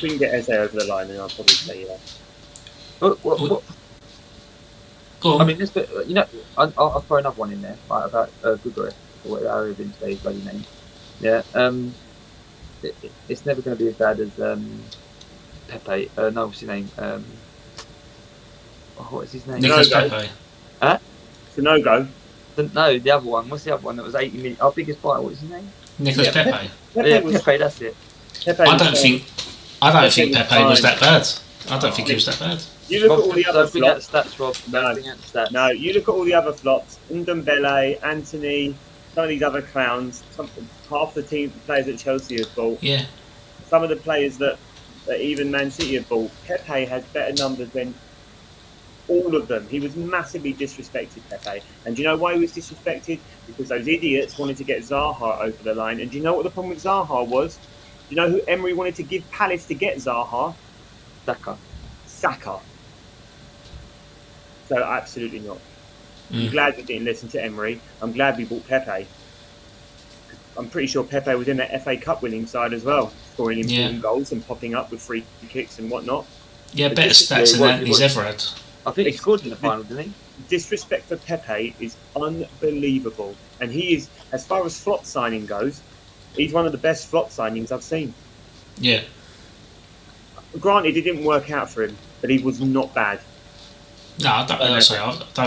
can get Eze over the line, then I'll probably say yeah. What? Go on. I mean, I'll throw another one in there, right, about Gugure, or whatever been today's bloody name. Yeah, it's never going to be as bad as Pepe. No, what's his name? What is his name? Nicolas Pepe. Huh? It's a no-go. No, the other one. What's the other one that was 80 million? Our biggest buyer. What is his name? Nicolas Pepe. Pepe. That's it. I don't think Pepe was that bad. I don't think he was that bad. You look at all the other bring out flops. the stats, Rob. Bring out the stats. No, you look at all the other flops. Ndombele, Anthony, some of these other clowns. Half the team players at Chelsea have bought. Yeah. Some of the players that even Man City have bought. Pepe has better numbers than all of them. He was massively disrespected, Pepe. And do you know why he was disrespected? Because those idiots wanted to get Zaha over the line. And do you know what the problem with Zaha was? Do you know who Emery wanted to give Palace to get Zaha? Saka. So absolutely not. I'm glad we didn't listen to Emery. I'm glad we bought Pepe. I'm pretty sure Pepe was in that FA Cup winning side as well, scoring important goals and popping up with free kicks and whatnot. Yeah, better stats than Anthony's ever had. I think he scored in the final, didn't he? Disrespect for Pepe is unbelievable. And he is, as far as flop signing goes, he's one of the best flop signings I've seen. Yeah. Granted, it didn't work out for him, but he was not bad. No, I don't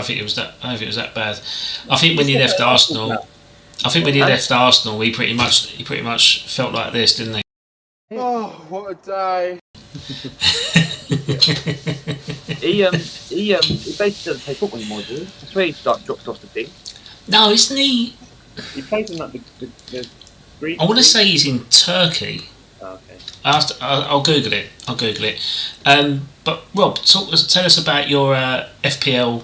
think it was that. I don't think it was that bad. I think when he left Arsenal, he pretty much felt like this, didn't he? Oh, what a day! He basically doesn't play football anymore, does he? That's where he dropped off the thing. No, isn't he? He plays in like the Greek. I want to say he's in Turkey. Oh, okay. I'll Google it. But Rob, tell us about your FPL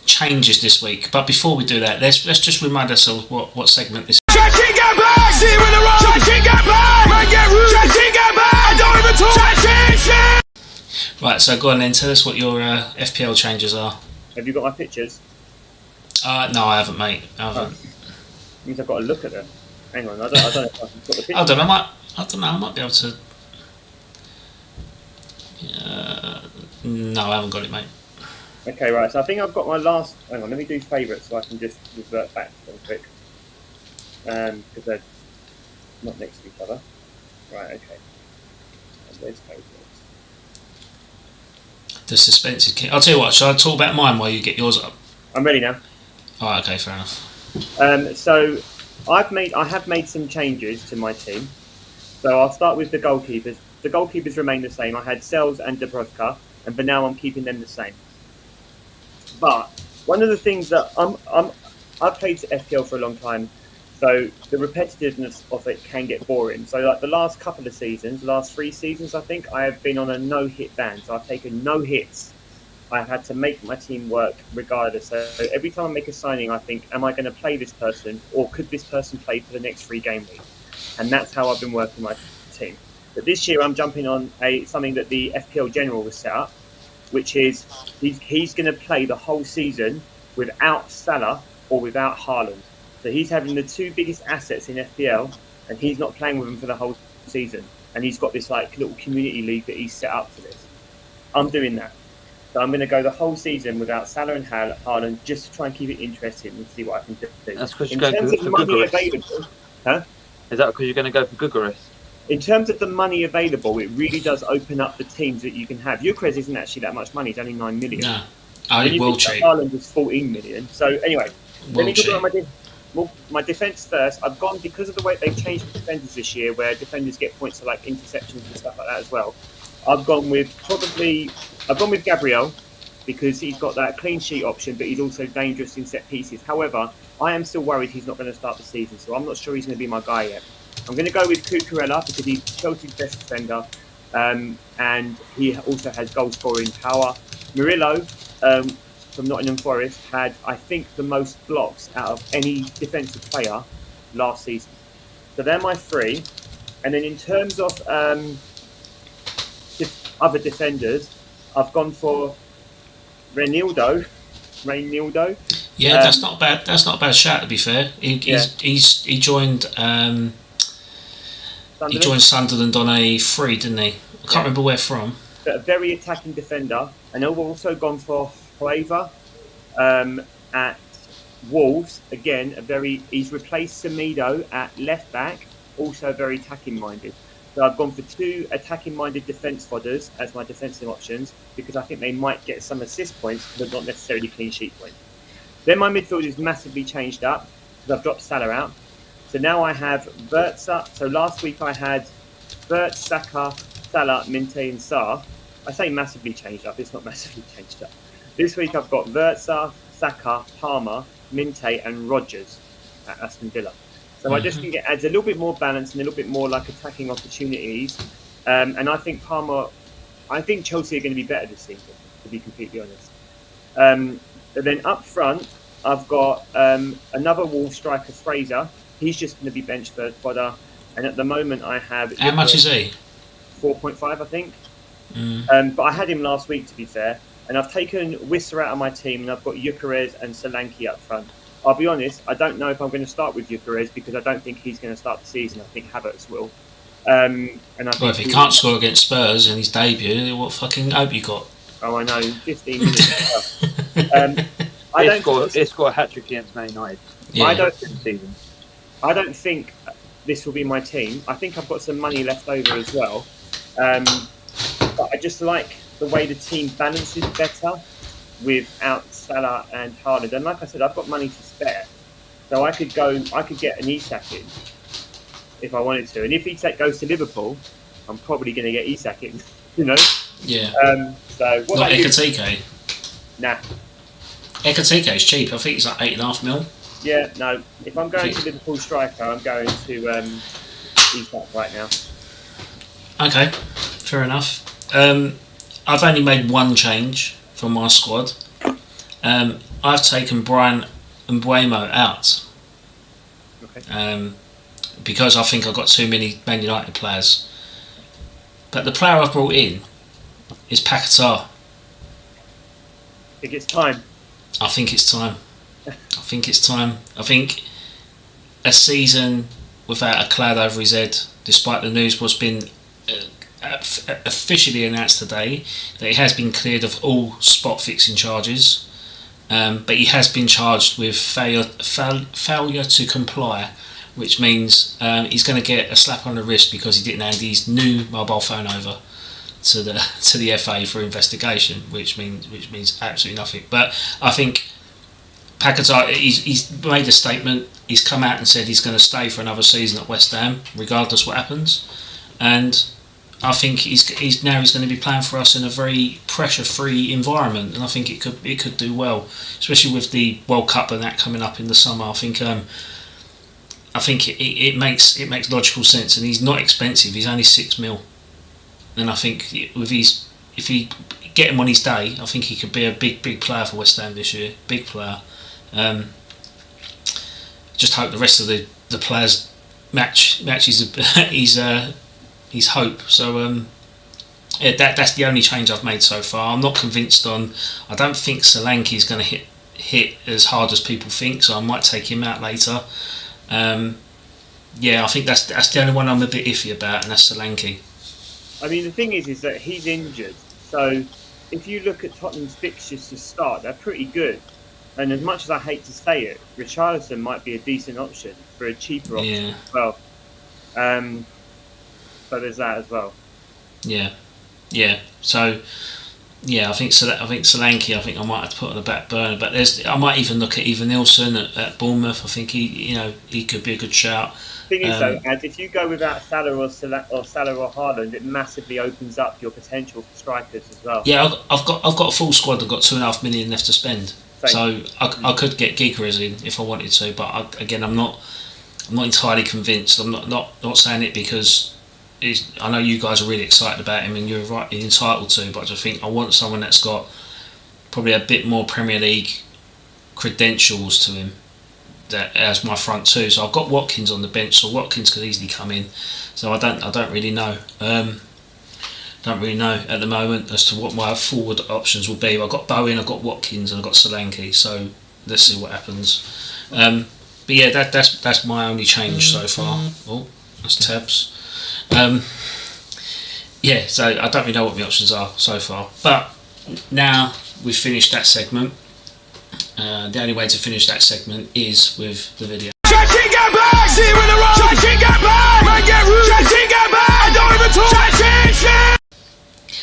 changes this week. But before we do that, let's just remind ourselves what segment this is. Right, so go on then. Tell us what your FPL changes are. Have you got my pictures? No, I haven't, mate. I haven't. It means I've got to look at them. Hang on, I don't know if I've got the pictures. I don't know. I might be able to. No, I haven't got it, mate. Okay, right. So I think I've got my last. Hang on, let me do favourites so I can just revert back real quick. Because they're not next to each other. Right. Okay. And there's favourites. The suspense is king. I'll tell you what. Shall I talk about mine while you get yours up? I'm ready now. All right. Okay. Fair enough. So I have made some changes to my team. So I'll start with the goalkeepers. The goalkeepers remain the same. I had Sells and Dubravka, and for now I'm keeping them the same. But one of the things that I've played FPL for a long time, so the repetitiveness of it can get boring. So like the last couple of seasons, last 3 seasons, I think I have been on a no-hit ban. So I've taken no hits. I've had to make my team work regardless. So every time I make a signing, I think, am I going to play this person, or could this person play for the next 3 game week? And that's how I've been working my team. But this year I'm jumping on something that the FPL General was set up, which is he's going to play the whole season without Salah or without Haaland. So he's having the 2 biggest assets in FPL, and he's not playing with them for the whole season. And he's got this like little community league that he's set up for this. I'm doing that. So I'm going to go the whole season without Salah and Haaland, just to try and keep it interesting and see what I can do. That's because you're going for Gugaris. Huh? Is that because you're going to go for Gugaris? In terms of the money available, it really does open up the teams that you can have. Eucrez isn't actually that much money; it's only 9 million. No, I will cheap. Ireland is 14 million. So anyway, let me talk about my defence first. I've gone because of the way they've changed defenders this year, where defenders get points for like interceptions and stuff like that as well. I've gone with Gabriel, because he's got that clean sheet option, but he's also dangerous in set pieces. However, I am still worried he's not going to start the season, so I'm not sure he's going to be my guy yet. I'm going to go with Cucurella because he's Chelsea's best defender, and he also has goal scoring power. Murillo from Nottingham Forest had, I think, the most blocks out of any defensive player last season. So they're my three. And then in terms of other defenders, I've gone for Reinildo. Yeah, that's not bad. That's not a bad shout, to be fair. He joined Sunderland on a free, didn't he? I can't remember where from. But a very attacking defender, and I've also gone for Hoever at Wolves. Again, he's replaced Semedo at left back, also very attacking minded. So I've gone for two attacking minded defence fodders as my defensive options because I think they might get some assist points, but not necessarily clean sheet points. Then my midfield is massively changed up because I've dropped Salah out. So now I have Vertza. So last week I had Vert, Saka, Salah, Minte and Sarr. I say massively changed up, it's not massively changed up. This week I've got Vertza, Saka, Palmer, Minte and Rodgers at Aston Villa. So I just think it adds a little bit more balance and a little bit more like attacking opportunities. And I think Chelsea are going to be better this season, to be completely honest. But then up front, I've got another Wolves striker, Fraser. He's just going to be bench fodder. And at the moment I have... How much is he? 4.5, I think. But I had him last week, to be fair. And I've taken Wissa out of my team and I've got Gyökeres and Solanke up front. I'll be honest, I don't know if I'm going to start with Gyökeres because I don't think he's going to start the season. I think Havertz will. If he can't score against Spurs in his debut, what fucking hope you got? Oh, I know, 15 minutes. He scored a hat-trick against Man United. Yeah. I don't think this will be my team. I think I've got some money left over as well. But I just like the way the team balances better without Salah and Haaland. And like I said, I've got money to spare. So I could get an Isak in if I wanted to. And if Isak goes to Liverpool, I'm probably going to get Isak in, you know? Yeah. So what Not about Ekatike? Nah. Ekatike is cheap. I think it's like 8.5 mil. Yeah, no. If I'm going to Liverpool striker, I'm going to Isak right now. Okay, fair enough. I've only made one change from my squad. I've taken Brian Mbeumo out. Okay. Because I think I've got too many Man United players. But the player I've brought in is Paqueta. I think it's time. I think a season without a cloud over his head, despite the news what's been officially announced today, that he has been cleared of all spot fixing charges, but he has been charged with failure to comply, which means he's going to get a slap on the wrist because he didn't hand his new mobile phone over to the FA for investigation, which means absolutely nothing. But I think Paqueta, he's made a statement. He's come out and said he's going to stay for another season at West Ham, regardless what happens. And I think he's going to be playing for us in a very pressure-free environment, and I think it could do well, especially with the World Cup and that coming up in the summer. I think it makes logical sense, and he's not expensive. He's only 6 mil, and I think if he get him on his day, I think he could be a big player for West Ham this year. Big player. Just hope the rest of the players matches his hope. So that's the only change I've made so far. I'm not convinced on. I don't think Solanke is going to hit as hard as people think, so I might take him out later. I think that's the only one I'm a bit iffy about, and that's Solanke. I mean, the thing is that he's injured. So if you look at Tottenham's fixtures to start, they're pretty good. And as much as I hate to say it, Richarlison might be a decent option for a cheaper option as well. So there's that as well. Yeah. So I think Solanke. I think I might have to put on the back burner. But I might even look at Ivan Nilsson at Bournemouth. I think he could be a good shout. Thing is, though, Ed, if you go without Salah or Haaland, it massively opens up your potential for strikers as well. Yeah, I've got a full squad. I've got 2.5 million left to spend, Same. so I could get Gigas in if I wanted to. But I'm not entirely convinced. I'm not saying it because I know you guys are really excited about him, and you're entitled to. But I just think I want someone that's got probably a bit more Premier League credentials to him. That as my front two, so I've got Watkins on the bench, so Watkins could easily come in. So I don't really know. Don't really know at the moment as to what my forward options will be. I've got Bowen, I've got Watkins, and I've got Solanke. So let's see what happens. But yeah, that's my only change so far. Oh, that's Tabs. Yeah, so I don't really know what my options are so far. But now we've finished that segment. The only way to finish that segment is with the video.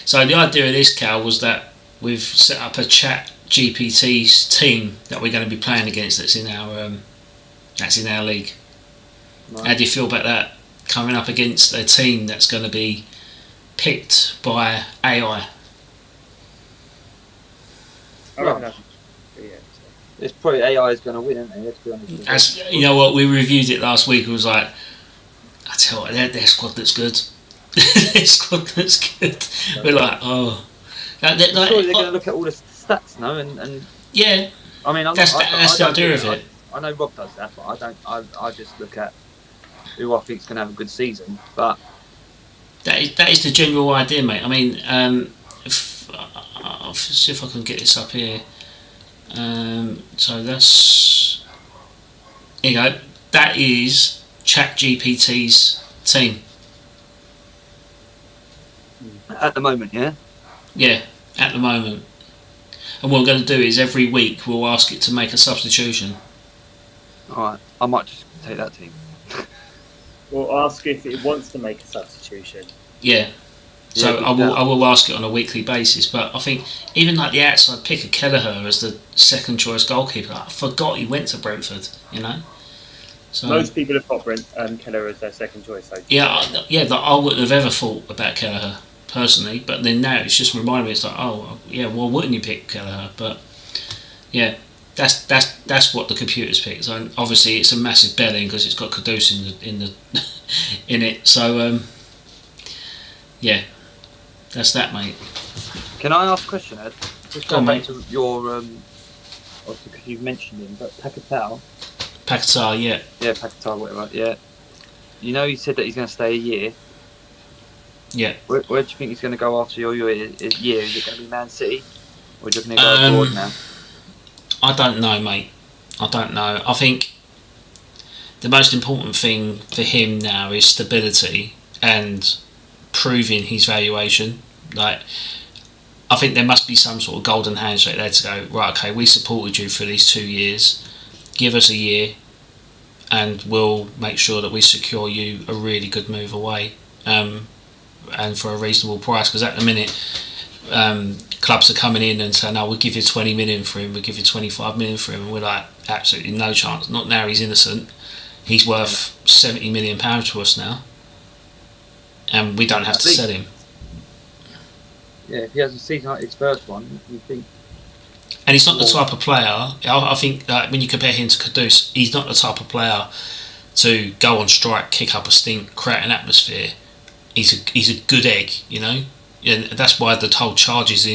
So the idea of this, Cal, was that we've set up a Chat GPT's team that we're going to be playing against. That's in our league. Right. How do you feel about that? Coming up against a team that's going to be picked by AI. It's probably AI is going to win, isn't it? Let's be honest. As you know, what we reviewed it last week. It was like, I tell you what, their squad looks good. Their squad looks good. We're like, oh, surely they're going to look at all the stats, no? And yeah, I mean, that's the idea of it. I know Rob does that, but I don't. I just look at who I think is going to have a good season. But that is the general idea, mate. I mean, I'll see if I can get this up here. So that's, here you go. That is ChatGPT's team. At the moment, yeah? Yeah, at the moment. And what we're going to do is every week we'll ask it to make a substitution. Alright, I might just take that team. We'll ask if it wants to make a substitution. Yeah. So I will ask it on a weekly basis, but I think even like the outside pick of Kelleher as the second choice goalkeeper, I forgot he went to Brentford. So most people have got Kelleher as their second choice. So I wouldn't have ever thought about Kelleher personally, but then now it's just reminded me. It's like, oh yeah, well, wouldn't you pick Kelleher? But yeah, that's what the computer's picked. So obviously it's a massive belling because it's got Kudus in it. So yeah. That's that, mate. Can I ask a question, Ed? Just going back to your, obviously because you've mentioned him, but Paqueta, yeah. Yeah, Paqueta, whatever, yeah. You know, he said that he's going to stay a year. Yeah. Where do you think he's going to go after your year? Is it going to be Man City? Or do you going to go abroad now? I don't know, mate. I don't know. I think the most important thing for him now is stability and proving his valuation. Like, I think there must be some sort of golden handshake there to go, right, okay, we supported you for these 2 years, give us a year and we'll make sure that we secure you a really good move away, and for a reasonable price, because at the minute clubs are coming in and saying, no, we'll give you 20 million for him, we'll give you 25 million for him, and we're like, absolutely no chance, not now, he's innocent, he's worth 70 million pounds to us now. And we don't have to sell him. Yeah, if he has a season like his first one, you think. And he's not the type of player. I think when you compare him to Kudus, he's not the type of player to go on strike, kick up a stink, create an atmosphere. He's a good egg, and that's why the whole charge is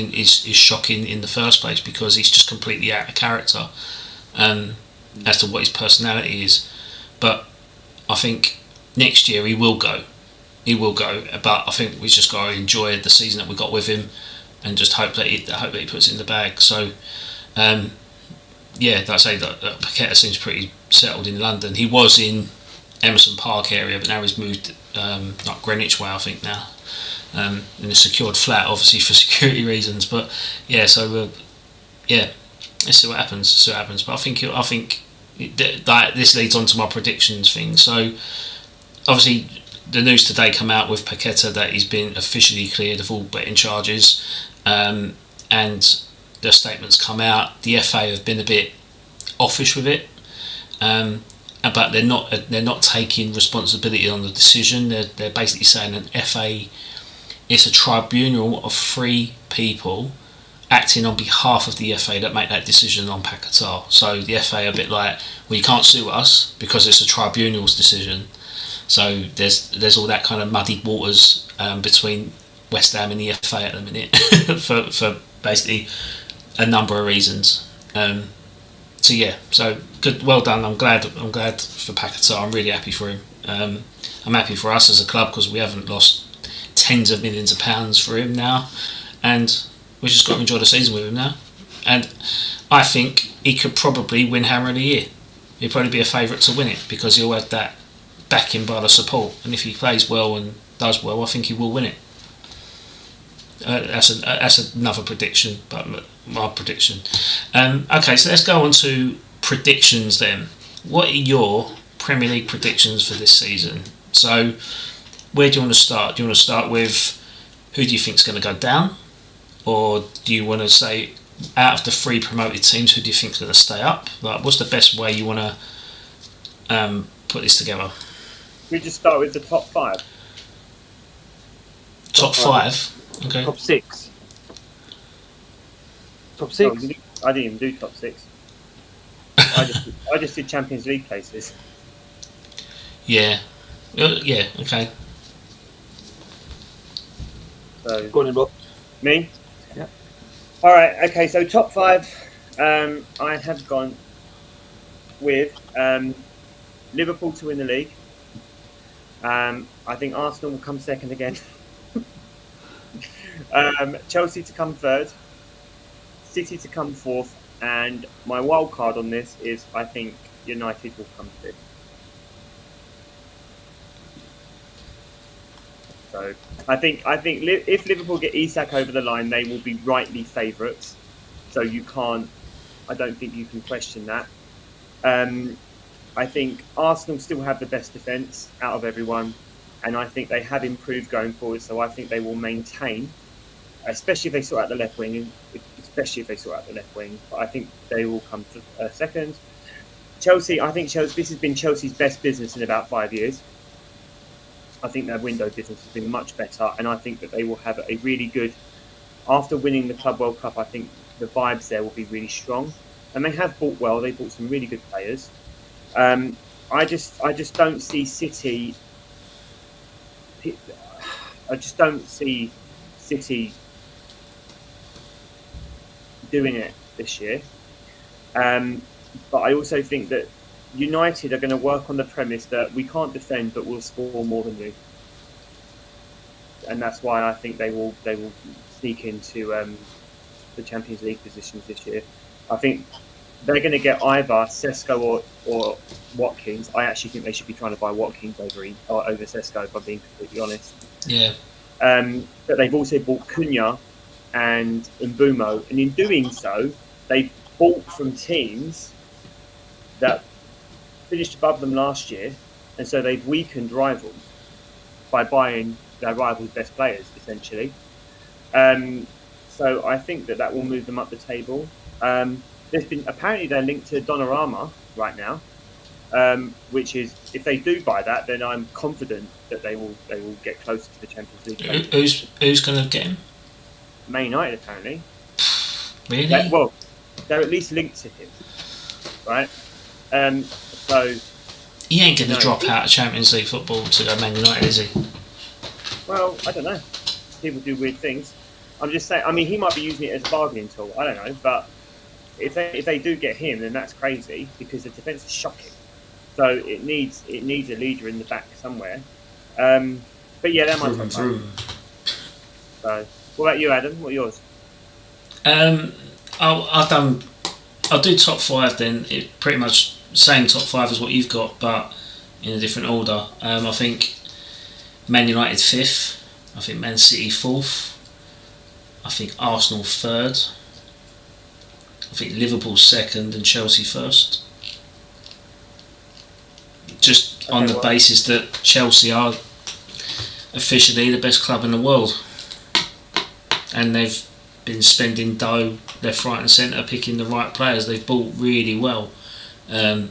shocking in the first place, because he's just completely out of character as to what his personality is. But I think next year he will go. But I think we just got to enjoy the season that we got with him, and just hope that he puts it in the bag. So, like I say, that Paqueta seems pretty settled in London. He was in Emerson Park area, but now he's moved like Greenwich way, I think now, in a secured flat, obviously for security reasons. But yeah, so let's see what happens. But I think that this leads on to my predictions thing. So obviously, the news today come out with Paqueta that he's been officially cleared of all betting charges. and the statements come out. The FA have been a bit offish with it, but they're not taking responsibility on the decision. They're basically saying an FA is a tribunal of 3 people acting on behalf of the FA that make that decision on Paqueta. So the FA are a bit like, well, you can't sue us because it's a tribunal's decision. So there's all that kind of muddied waters between West Ham and the FA at the minute for basically a number of reasons. So good, well done. I'm glad for Paqueta. I'm really happy for him. I'm happy for us as a club because we haven't lost tens of millions of pounds for him now, and we've just got to enjoy the season with him now. And I think he could probably win Hammer of the Year. He'd probably be a favourite to win it because he'll have that backing by the support, and if he plays well and does well, I think he will win it. That's another prediction, but my prediction. Okay, so let's go on to predictions then. What are your Premier League predictions for this season? So, where do you want to start? Do you want to start with who do you think is going to go down? Or do you want to say, out of the 3 promoted teams, who do you think is going to stay up? Like, what's the best way you want to put this together? We just start with the top 5. Top 5? Okay. Top 6. Top 6? No, I didn't even do top 6. I just did Champions League places. Yeah. Yeah, okay. So, Go on then, Rob. me? Yeah. All right. Okay. So top 5, I have gone with Liverpool to win the league. I think Arsenal will come second again. Chelsea to come 3rd, City to come 4th, and my wild card on this is I think United will come 5th. So I think if Liverpool get Isak over the line, they will be rightly favourites. So I don't think you can question that. I think Arsenal still have the best defence out of everyone, and I think they have improved going forward. So I think they will maintain, especially if they sort out the left wing. But I think they will come to second. Chelsea, this has been Chelsea's best business in about 5 years. I think their window business has been much better, and I think that they will have a really good. After winning the Club World Cup, I think the vibes there will be really strong, and they have bought well. They bought some really good players. I just don't see City. I just don't see City doing it this year. But I also think that United are going to work on the premise that we can't defend, but we'll score more than you, and that's why I think they will sneak into the Champions League positions this year. I think they're going to get either Sesko or Watkins. I actually think they should be trying to buy Watkins over Sesko, if I'm being completely honest. Yeah. But they've also bought Cunha and Mbumo, and in doing so, they bought from teams that finished above them last year, and so they've weakened rivals by buying their rivals' best players, essentially. So I think that will move them up the table. Apparently they're linked to Donnarumma right now, which is, if they do buy that, then I'm confident that they will get closer to the Champions League. Who's going to get him? Man United, apparently. Really? Well, they're at least linked to him, right? So he ain't going to drop out of Champions League football to go Man United, is he? Well, I don't know. People do weird things. I'm just saying. I mean, he might be using it as a bargaining tool. I don't know, but if they do get him, then that's crazy because the defence is shocking. So it needs a leader in the back somewhere. But yeah, they're my top 5. So, what about you, Adam? What are yours? I'll do top 5 then. It pretty much same top 5 as what you've got, but in a different order. I think Man United 5th. I think Man City 4th. I think Arsenal 3rd. I think Liverpool 2nd and Chelsea 1st. Just on the basis that Chelsea are officially the best club in the world, and they've been spending dough left, right, and centre, picking the right players. They've bought really well, and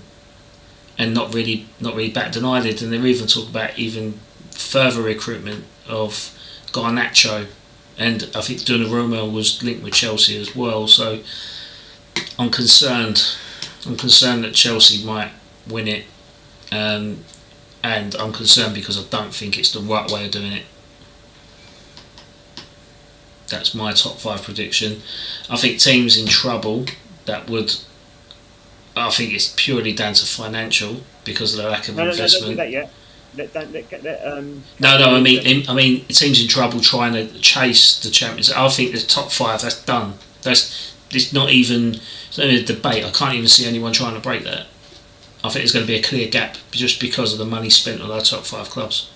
not really backed an eyelid. And they're even talking about even further recruitment of Garnacho, and I think Donnarumma was linked with Chelsea as well. So I'm concerned. I'm concerned that Chelsea might win it, and I'm concerned because I don't think it's the right way of doing it. That's my top 5 prediction. I think teams in trouble that would. I think it's purely down to financial because of the lack of investment. No, don't do that yet. No. I mean, teams in trouble trying to chase the Champions. I think the top 5. That's done. It's not even a debate. I can't even see anyone trying to break that. I think there's going to be a clear gap just because of the money spent on our top 5 clubs.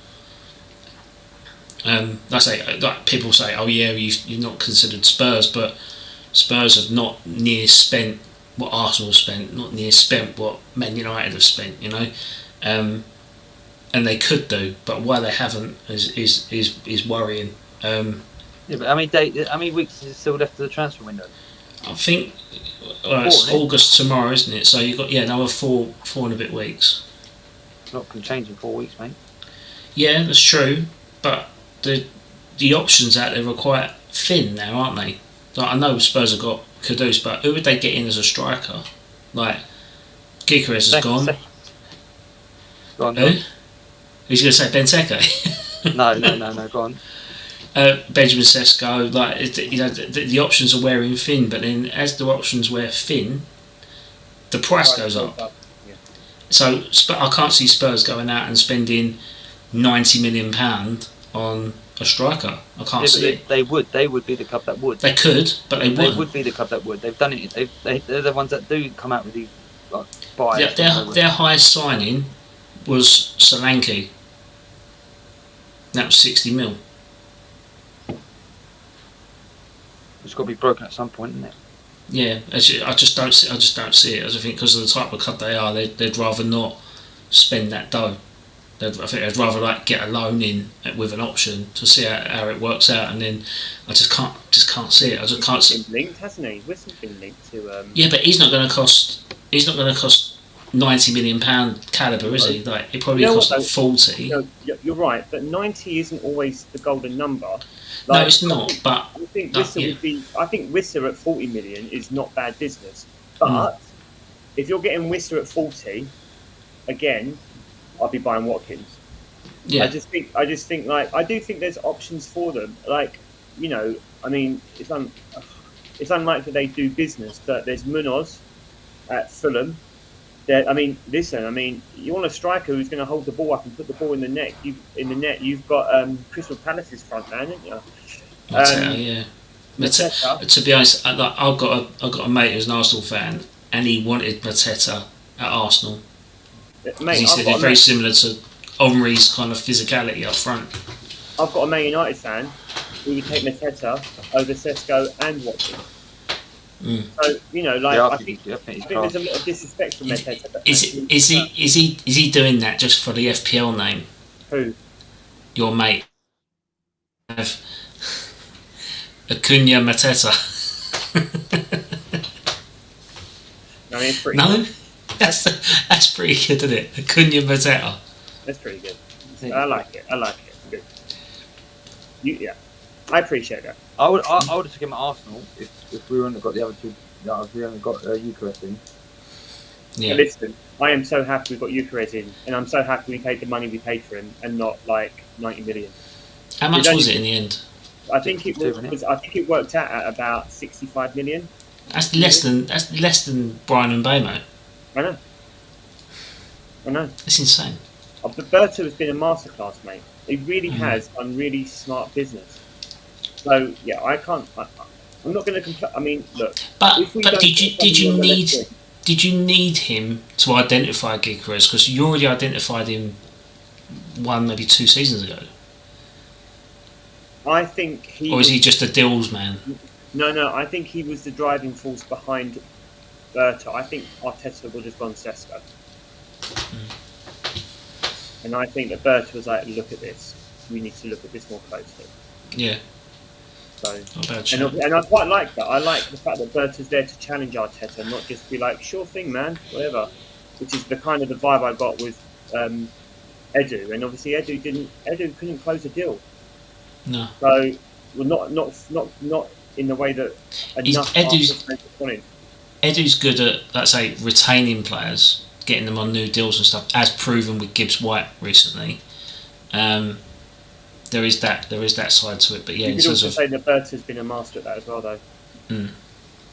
Like people say, oh yeah, you've not considered Spurs, but Spurs have not near spent what Arsenal spent, not near spent what Man United have spent, and they could do, but why they haven't is worrying. Yeah, but how many weeks is still left of the transfer window? I think it's August tomorrow, isn't it? So you've got another four and a bit weeks. It's not going to change in 4 weeks, mate. Yeah, that's true, but the options out there are quite thin now, aren't they? Like, I know Spurs have got Kudus, but who would they get in as a striker? Like, Gyökeres has gone. Go on. Who? Who's going to say Benteke? No, go on. Benjamin Sesko, the options are wearing thin, but then as the options wear thin, the price goes up. Yeah. So I can't see Spurs going out and spending £90 million on a striker. I can't see it. They would be the club that would. They could, but they wouldn't. They would be the club that would. They've done it. They're the ones that do come out with these buys. Their highest signing was Solanke. That was 60 mil. It's got to be broken at some point, isn't it? Yeah, I just don't see it. I just think because of the type of club they are, they'd rather not spend that dough. I think they'd rather get a loan in with an option to see how it works out, and then I just can't see it. I just can't see. He's been linked, hasn't he? Whistle's been linked to. Yeah, but he's not going to cost £90 million calibre, is he? Like, it probably costs like 40. No, you're right, but 90 isn't always the golden number. No, it's not. But I think Wissa at 40 million is not bad business. But if you're getting Wissa at 40, again, I'll be buying Watkins. Yeah. I just think I do think there's options for them. I mean, it's unlikely they do business, but there's Munoz at Fulham. You want a striker who's going to hold the ball up and put the ball in the net. You've got Crystal Palace's front man, haven't you? Mateta. To be honest, I've got a mate who's an Arsenal fan, and he wanted Mateta at Arsenal. Mate, he said it's very similar to Omri's kind of physicality up front. I've got a Man United fan who would take Mateta over Sesko and Watkins. So I think there's a lot of disrespect from Mateta. Is he doing that just for the FPL name? Who? Your mate. Acuna Mateta. I mean, it's pretty good. That's pretty good, isn't it? Acuna Mateta. That's pretty good. I like it. Good. I appreciate that. I would have taken him at Arsenal if we hadn't got the other two. If we hadn't got Eucharist in. Yeah. Listen, I am so happy we got Eucharist in, and I'm so happy we paid the money we paid for him, and not like 90 million. How much was it in the end? I think it was. I think it worked out at about 65 million. That's less than Brian Mbeumo. I know. It's insane. But Berto has been a masterclass, mate. He really has done really smart business. So yeah, I'm not going to complain. I mean, look. But did you need him to identify Gyökeres? Because you already identified him maybe 2 seasons ago. I think he. Or is he just a deals man? No. I think he was the driving force behind Berto. I think Arteta would have gone Sesko. And I think that Berto was like, look at this. We need to look at this more closely. Yeah. So, Not a bad and, shout. and I quite like that. I like the fact that Berta's there to challenge Arteta, not just be like, sure thing, man, whatever. Which is the kind of the vibe I got with Edu, and obviously Edu couldn't close a deal. No. So, well, not in the way that enough Edu's wanted. Edu's good at, let's say, retaining players, getting them on new deals and stuff, as proven with Gibbs White recently. There is that side to it, but yeah, You could also say that Berta's been a master at that as well, though.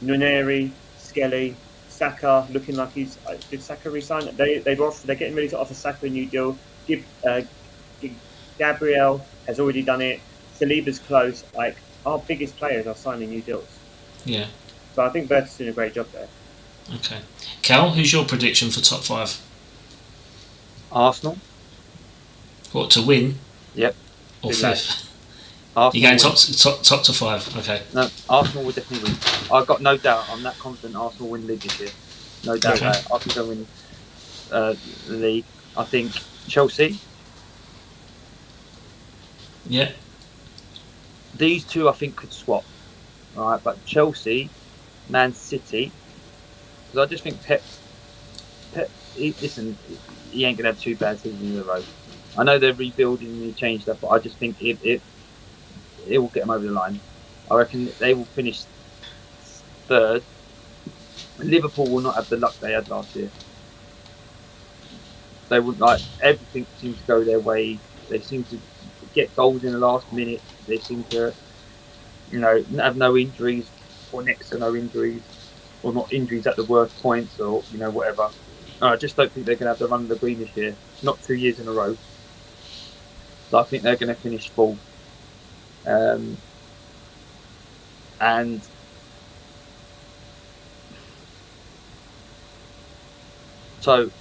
Nuneri, Skelly, Saka, looking like he's. Did Saka resign? They're getting ready to offer Saka a new deal. Gabriel has already done it. Saliba's close. Like, our biggest players are signing new deals. Yeah. So I think Berta's doing a great job there. Okay. Cal, who's your prediction for top 5? Arsenal. What, to win? Yep. Or Big 5th? Arsenal You're going win. top to 5, okay. No, Arsenal will definitely win. I've got no doubt. I'm that confident Arsenal will win the league this year. No doubt Okay. about it. I think they'll win the league. I think Chelsea. Yeah. These two, I think, could swap. All right, but Chelsea, Man City, because I just think Pep, listen, he ain't gonna have 2 bad seasons in a row. I know they're rebuilding and they changed that, but I just think it will get them over the line. I reckon they will finish 3rd. Liverpool will not have the luck they had last year. They would everything seems to go their way. They seem to get goals in the last minute. They seem to, have no injuries or next to no injuries, or not injuries at the worst points, or whatever. I just don't think they're going to have the run of the green this year. Not 2 years in a row. So I think they're going to finish 4th. And so,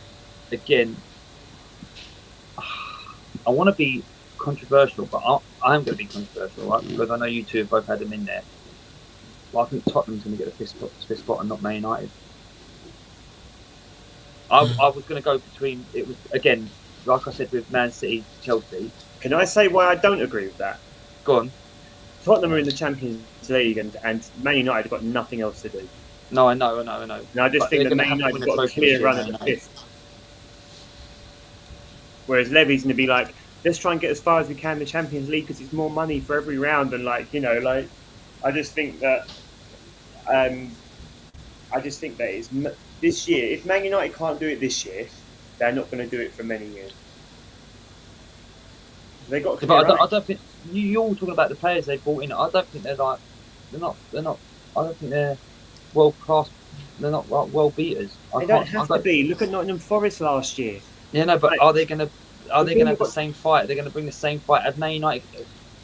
again, I want to be controversial, but I'm going to be controversial, right? Because I know you two have both had them in there. But I think Tottenham's going to get the fifth spot and not Man United. I was going to go between, it was, again, like I said, with Man City, Chelsea. Can I say why I don't agree with that? Go on. Tottenham are in the Champions League and Man United have got nothing else to do. No, I know. And I just think that Man United have got a clear run at the 5th. Whereas Levy's going to be like, let's try and get as far as we can in the Champions League because it's more money for every round. And I just think that it's this year. If Man United can't do it this year, they're not going to do it for many years. They got. But I don't think you're all talking about the players they brought in. I don't think they're not. I don't think they're world class. They're not world beaters. They don't have to be. Look at Nottingham Forest last year. Yeah, no, but are they going to have the same fight? They're going to bring the same fight. Have Man United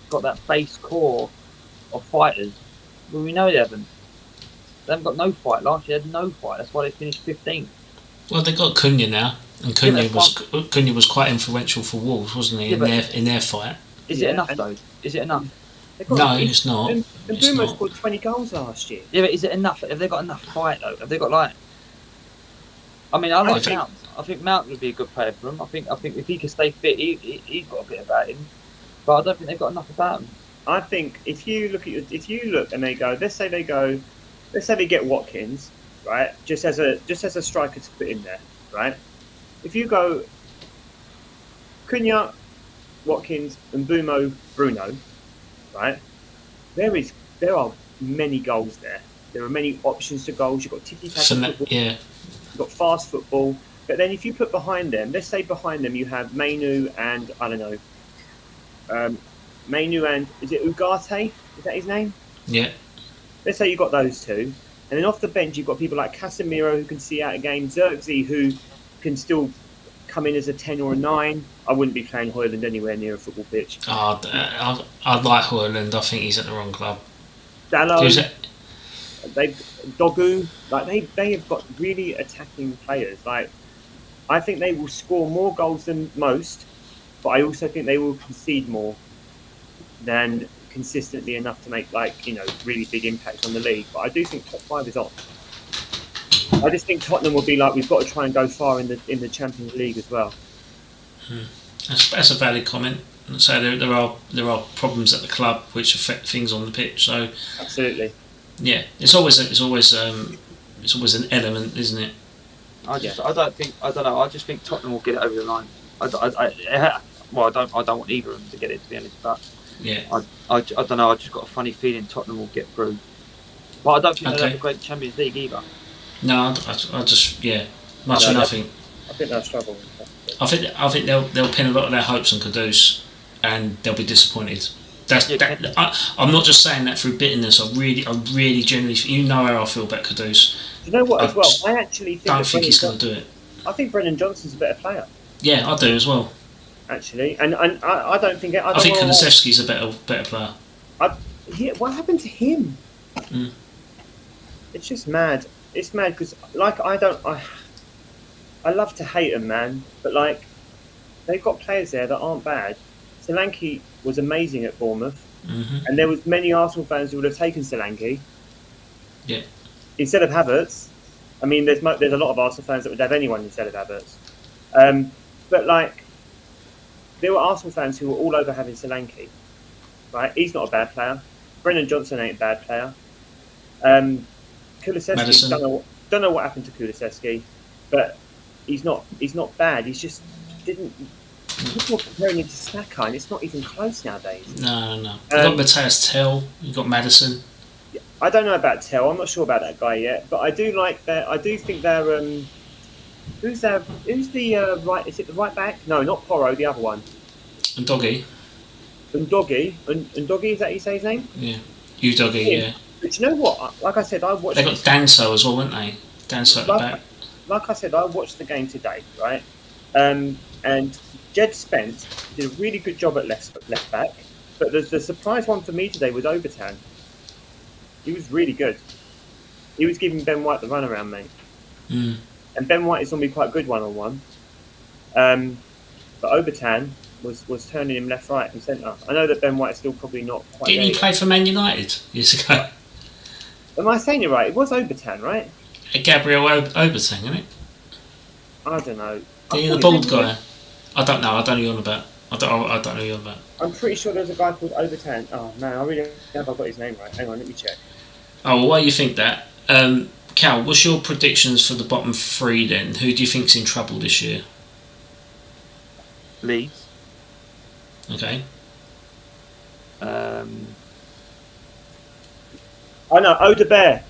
got that base core of fighters? Well, we know they haven't. They haven't got no fight. Last year they had no fight. That's why they finished 15th. Well, they got Cunha now, and Cunha was quite influential for Wolves, wasn't he? In their fight. Is it enough though? Is it enough? No, it's not. And Bruno scored 20 goals last year. Yeah, but is it enough? Have they got enough fight though? Have they got I like Mount. I think Mount would be a good player for him. I think if he can stay fit, he's got a bit about him. But I don't think they've got enough about him. I think if you look and they go, let's say they get Watkins, right? Just as a striker to put in there, right? If you go Cunha, Watkins, and Bruno, right? There are many goals there. There are many options to goals. You've got tiki-taka football. Yeah. You've got fast football. But then if you put behind them, let's say behind them you have Mainu and, I don't know, Mainu and, is it Ugarte? Is that his name? Yeah. Let's say you've got those two. And then off the bench, you've got people like Casemiro who can see out a game, Xerxes who can still come in as a 10 or a 9. I wouldn't be playing Højlund anywhere near a football pitch. I like Højlund. I think he's at the wrong club. Dalot, Dogu, they have got really attacking players. I think they will score more goals than most, but I also think they will concede more than consistently enough to make really big impacts on the league. But I do think top 5 is on. I just think Tottenham will be we've got to try and go far in the Champions League as well. That's a valid comment. So there are problems at the club which affect things on the pitch. So Absolutely. yeah, it's always an element, isn't it? I don't know. I just think Tottenham will get it over the line. Well, I don't want either of them to get it, to be honest. But Yeah. I don't know. I just got a funny feeling Tottenham will get through. But I don't think they'll have a great Champions League either. No, I just much of nothing. I think they'll struggle. I think they'll pin a lot of their hopes on Kudus, and they'll be disappointed. I'm not just saying that through bitterness. I really genuinely, you know how I feel about Kudus. You know what? As well, I actually don't think he's going to do it. I think Brendan Johnson's a better player. Yeah, I do as well. Actually, and I don't think I think Kulusevski's a better player. What happened to him? Mm. It's just mad. It's mad because I love to hate them, man. But like, they've got players there that aren't bad. Solanke was amazing at Bournemouth, and there was many Arsenal fans who would have taken Solanke. Yeah. Instead of Havertz. I mean, there's a lot of Arsenal fans that would have anyone instead of Havertz. But like, there were Arsenal fans who were all over having Solanke. Right? He's not a bad player. Brendan Johnson ain't a bad player. Kulusevski, don't know what happened to Kulusevski, but he's not bad. He's just didn't. People are comparing him to Saka, and it's not even close nowadays. No. You've got Matthias Tell. You've got Maddison. I don't know about Tell. I'm not sure about that guy yet, but I do like that. I do think they're. Who's the right? Is it the right back? No, not Porro. The other one. And Doggy. And Doggy. Is that how you say his name? Yeah. Doggy. Yeah. But you know what? Like I said, I watched. They got Danso as well, weren't they? Danso at the back. Like I said, I watched the game today, right? And Jed Spence did a really good job at left back, but the surprise one for me today was Obertan. He was really good. He was giving Ben White the runaround, mate. Mm. And Ben White is normally quite good one-on-one. But Obertan was turning him left, right, and centre. I know that Ben White is still probably not quite. Didn't he play for Man United years ago? Am I saying it right? It was Obertan, right? Gabriel Obertan, isn't it? I don't know. The bald guy. I don't know. I don't know who you're on about. I don't know who you're on about. I'm pretty sure there's a guy called Obertan. Oh man, I really have I got his name right. Hang on, let me check. Oh, well, why do you think that? Cal, what's your predictions for the bottom three then? Who do you think's in trouble this year? Leeds. Okay. Oh no, Odebear,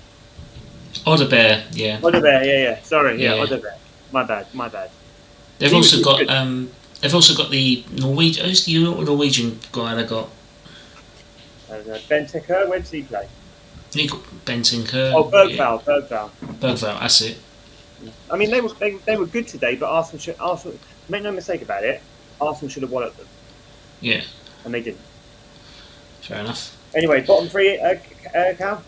yeah. Odebear, yeah. Sorry, Yeah. Odebear. My bad. They've also got the Norwegian. Who's the Norwegian guy they got? Benteke, where does he play? He got Bentancur. Oh, Bergvall. Bergvall, that's it. I mean, they were good today, but Arsenal. Make no mistake about it. Arsenal should have walloped them. Yeah. And they didn't. Fair enough. Anyway, bottom three, Cal.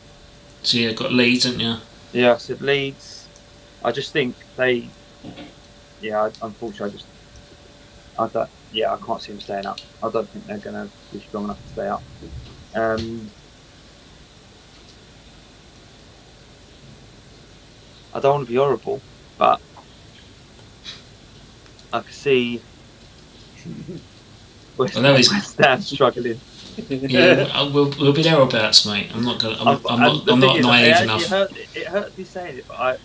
So you got Leeds, haven't you? Yeah, I said Leeds. I just think they. Yeah, unfortunately, I can't see them staying up. I don't think they're going to be strong enough to stay up. I don't want to be horrible, but I can see West Ham struggling. Yeah, we'll be thereabouts, mate. I'm not naive enough. It hurts me saying it, but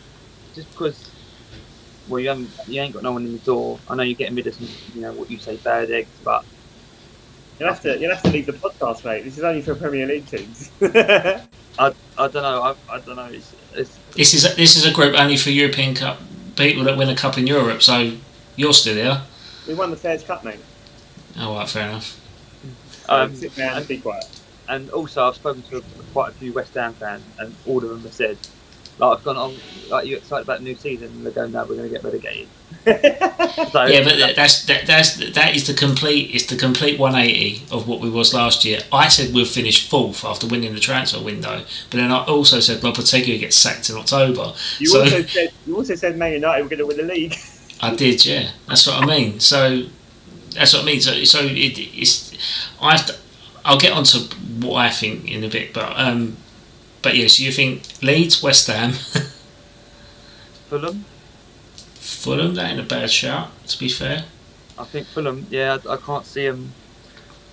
just because. Well, you ain't got no one in the door. I know you're getting rid of some, what you say, bad eggs, but you'll have to leave the podcast, mate. This is only for Premier League teams. I don't know. I don't know. This is a group only for European Cup people that win a cup in Europe. So you're still here. We won the Fairs Cup, mate. Oh, right, fair enough. Sit down and be quiet. And also, I've spoken to quite a few West Ham fans, and all of them have said, like, I've gone on, like, you excited about the new season? And they're going, no, we're going to get relegated. So, yeah, but that is the complete 180 of what we was last year. I said we'll finish fourth after winning the transfer window, but then I also said Lopetegui gets sacked in October. You also said Man United were going to win the league. I did, yeah. That's what I mean. So that's what I mean. So I'll get onto what I think in a bit, but yeah. So you think Leeds, West Ham, Fulham, that ain't a bad shout. To be fair, I think Fulham. Yeah, I can't see them.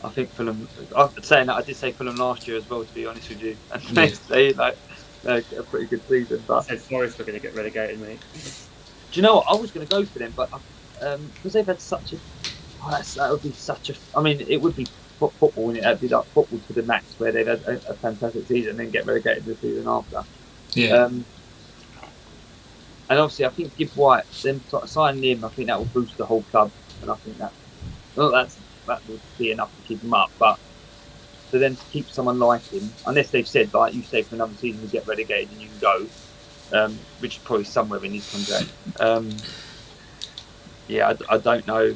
I think Fulham. I'm saying that I did say Fulham last year as well. To be honest with you, and Yeah. they like a pretty good season. I But said Forest were going to get relegated, mate. do you know what? I was going to go for them, but because they've had such a. That would be such a. I mean, it would be football, and it'd be like football to the max, where they've had a fantastic season and then get relegated the season after. Yeah. And obviously, I think Gibb White, them signing him, I think that will boost the whole club, and I think that would be enough to keep him up. But for them to keep someone like him, unless they've said, like you say, for another season you get relegated and you can go, which is probably somewhere in his contract. I don't know.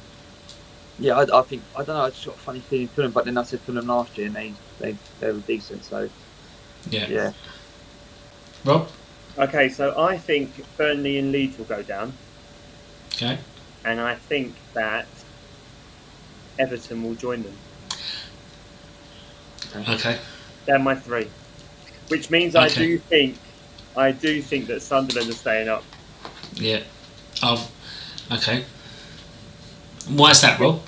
Yeah, I think I don't know. I just got a funny feeling for them, but then I said for them last year, and they were decent. So yeah. Rob? Okay, so I think Burnley and Leeds will go down, Okay. and I think that Everton will join them. Okay. They're my three, which means Okay. I do think that Sunderland are staying up. Yeah. Okay. Why is that, Rob?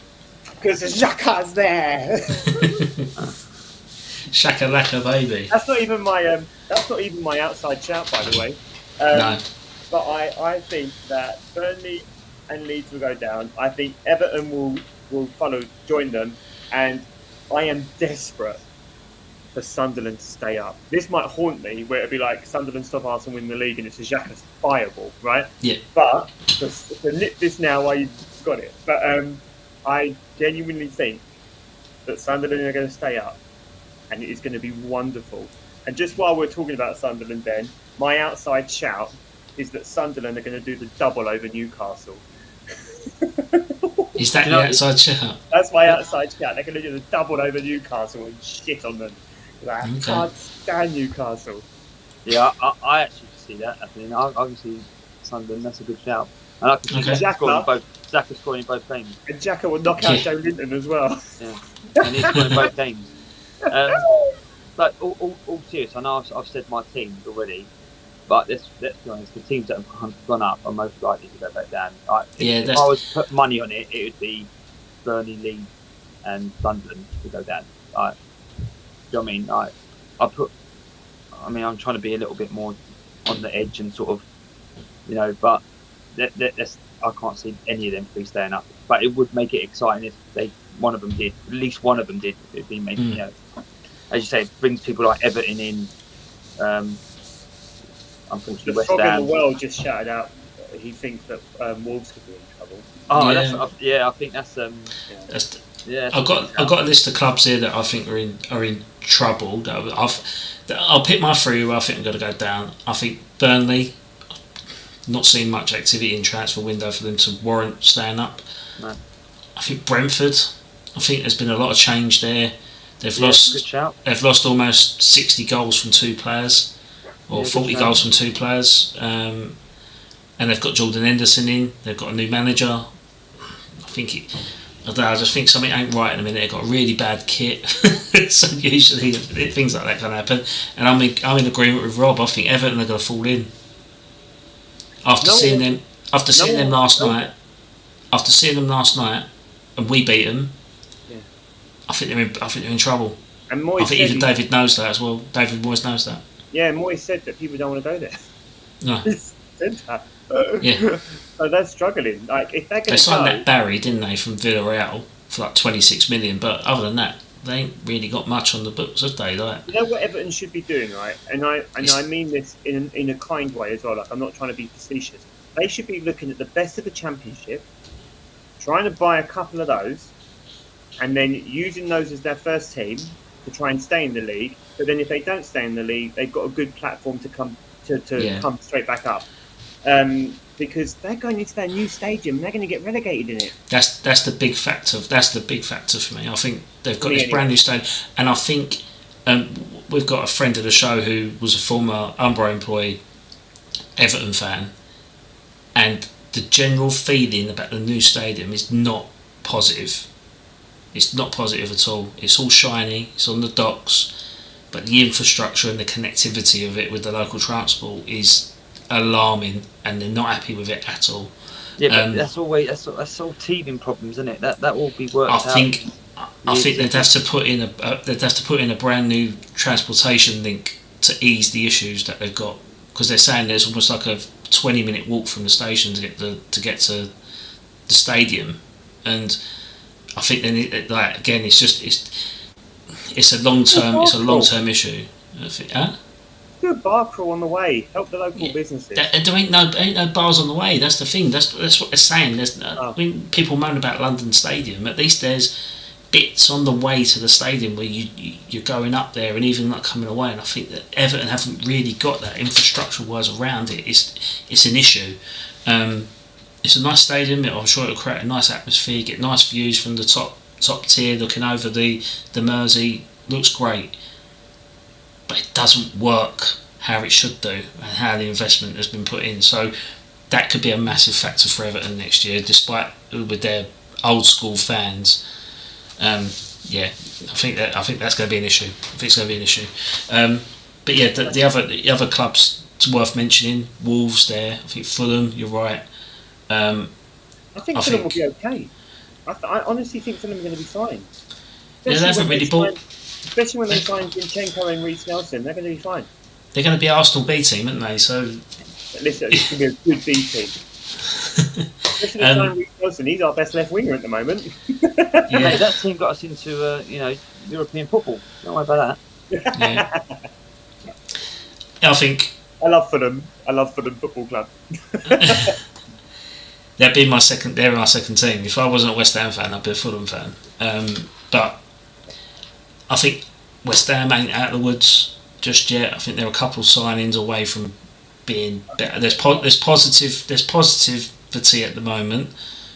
Because Xhaka's there. Shakalaka baby. That's not even my outside shout, by the way. No. But I think that Burnley and Leeds will go down. I think Everton will join them, and I am desperate for Sunderland to stay up. This might haunt me, where it'll be like Sunderland stop Arsenal win the league, and it's a Xhaka's fireball, right? Yeah. But to nip this now while you've got it. But I genuinely think that Sunderland are going to stay up, and it is going to be wonderful. And just while we're talking about Sunderland, then my outside shout is that Sunderland are going to do the double over Newcastle. Is that the outside shout? That's my outside shout. They're going to do the double over Newcastle and shit on them. I can't stand Newcastle. Yeah, I actually see that happening. I can see Sunderland. That's a good shout. And I can see Xhaka scoring in both games. And Xhaka will knock out Joe Linton as well. Yeah, and he's scoring both games. But all serious, I know I've said my teams already, but let's be honest, the teams that have gone up are most likely to go back down. If I was to put money on it, it would be Burnley, Leeds and Sunderland to go down. Do you know what I mean? I'm trying to be a little bit more on the edge and sort of, but I can't see any of them three staying up. But it would make it exciting if at least one of them did. It'd be making, as you say, it brings people like Everton in. Unfortunately, the West frog Ham. in the world just shouted out he thinks that Wolves could be in trouble. Oh, yeah. I think that's I've got a list of clubs here that I think are in trouble. I'll pick my three who I think are going to go down. I think Burnley, not seeing much activity in transfer window for them to warrant staying up. No. I think Brentford. I think there's been a lot of change there. They've lost almost 60 goals from two players, or 40 goals from two players, and they've got Jordan Henderson in. They've got a new manager. I just think something ain't right in a minute. They've got a really bad kit, so usually things like that can happen. And I'm in agreement with Rob. I think Everton are going to fall in after seeing them last night. After seeing them last night, and we beat them. Yeah. I think they're in trouble. And Moyes I think even David knows that as well. David Moyes knows that. Yeah, Moyes said that people don't want to go there. No. He said that. Yeah. So they're struggling. Like if they're going to They signed that Barry, didn't they, from Villarreal for like 26 million. But other than that, they ain't really got much on the books, have they? Like, you know what Everton should be doing, right? And I mean this in a kind way as well. Like I'm not trying to be facetious. They should be looking at the best of the Championship, trying to buy a couple of those, and then using those as their first team to try and stay in the league. But then if they don't stay in the league, they've got a good platform to come come straight back up. Because they're going into their new stadium, they're going to get relegated in it. That's the big factor. That's the big factor for me. I think they've got this brand new stadium, and I think we've got a friend of the show who was a former Umbro employee, Everton fan, and the general feeling about the new stadium is not positive. It's not positive at all. It's all shiny. It's on the docks, but the infrastructure and the connectivity of it with the local transport is alarming, and they're not happy with it at all. Yeah, but that's all teething problems, isn't it? That will be worked out. I think they'd have to put in a brand new transportation link to ease the issues that they've got, because they're saying there's almost like a 20-minute walk from the station to get to the stadium, and I think then it's a long term issue. Do a bar crawl on the way. Help the local businesses. There ain't no bars on the way. That's the thing. That's what they're saying. When people moan about London Stadium, at least there's bits on the way to the stadium where you're going up there and even not coming away. And I think that Everton haven't really got that infrastructure-wise around it. It's an issue. It's a nice stadium. I'm sure it'll create a nice atmosphere. Get nice views from the top tier, looking over the Mersey. Looks great. But it doesn't work how it should do and how the investment has been put in. So that could be a massive factor for Everton next year, despite with their old school fans. I think that's going to be an issue. But yeah, the other clubs worth mentioning: Wolves there. I think Fulham. You're right. I think Fulham will be okay. I honestly think Fulham are going to be fine. They haven't really bought. Especially when they sign Zinchenko and Reece Nelson, they're going to be fine. They're going to be Arsenal B team, aren't they? So listen, it's going to be a good B team. Especially when they sign Reece Nelson, he's our best left winger at the moment. Yeah, that team got us into European football. Don't worry about that. Yeah. I think I love Fulham. I love Fulham Football Club. They're my second team. If I wasn't a West Ham fan, I'd be a Fulham fan. But I think West Ham ain't out of the woods just yet. I think they're a couple of signings away from being better. There's positivity at the moment.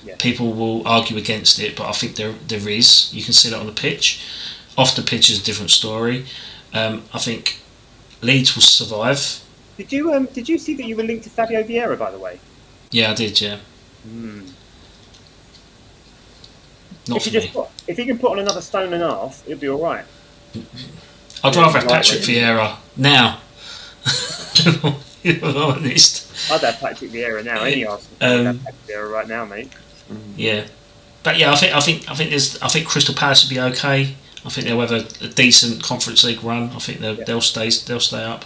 Yeah. People will argue against it, but I think there is. You can see that on the pitch. Off the pitch is a different story. I think Leeds will survive. Did you see that you were linked to Fabio Vieira, by the way? Yeah, I did. Yeah. If he can put on another stone and a half, it'll be all right. I'd rather have Patrick Vieira now. If I'm honest. I'd have Patrick Vieira now. Any Arsenal fan would have Patrick Vieira right now, mate. Yeah, but yeah, I think Crystal Palace will be okay. I think they'll have a decent Conference League run. I think they'll stay up.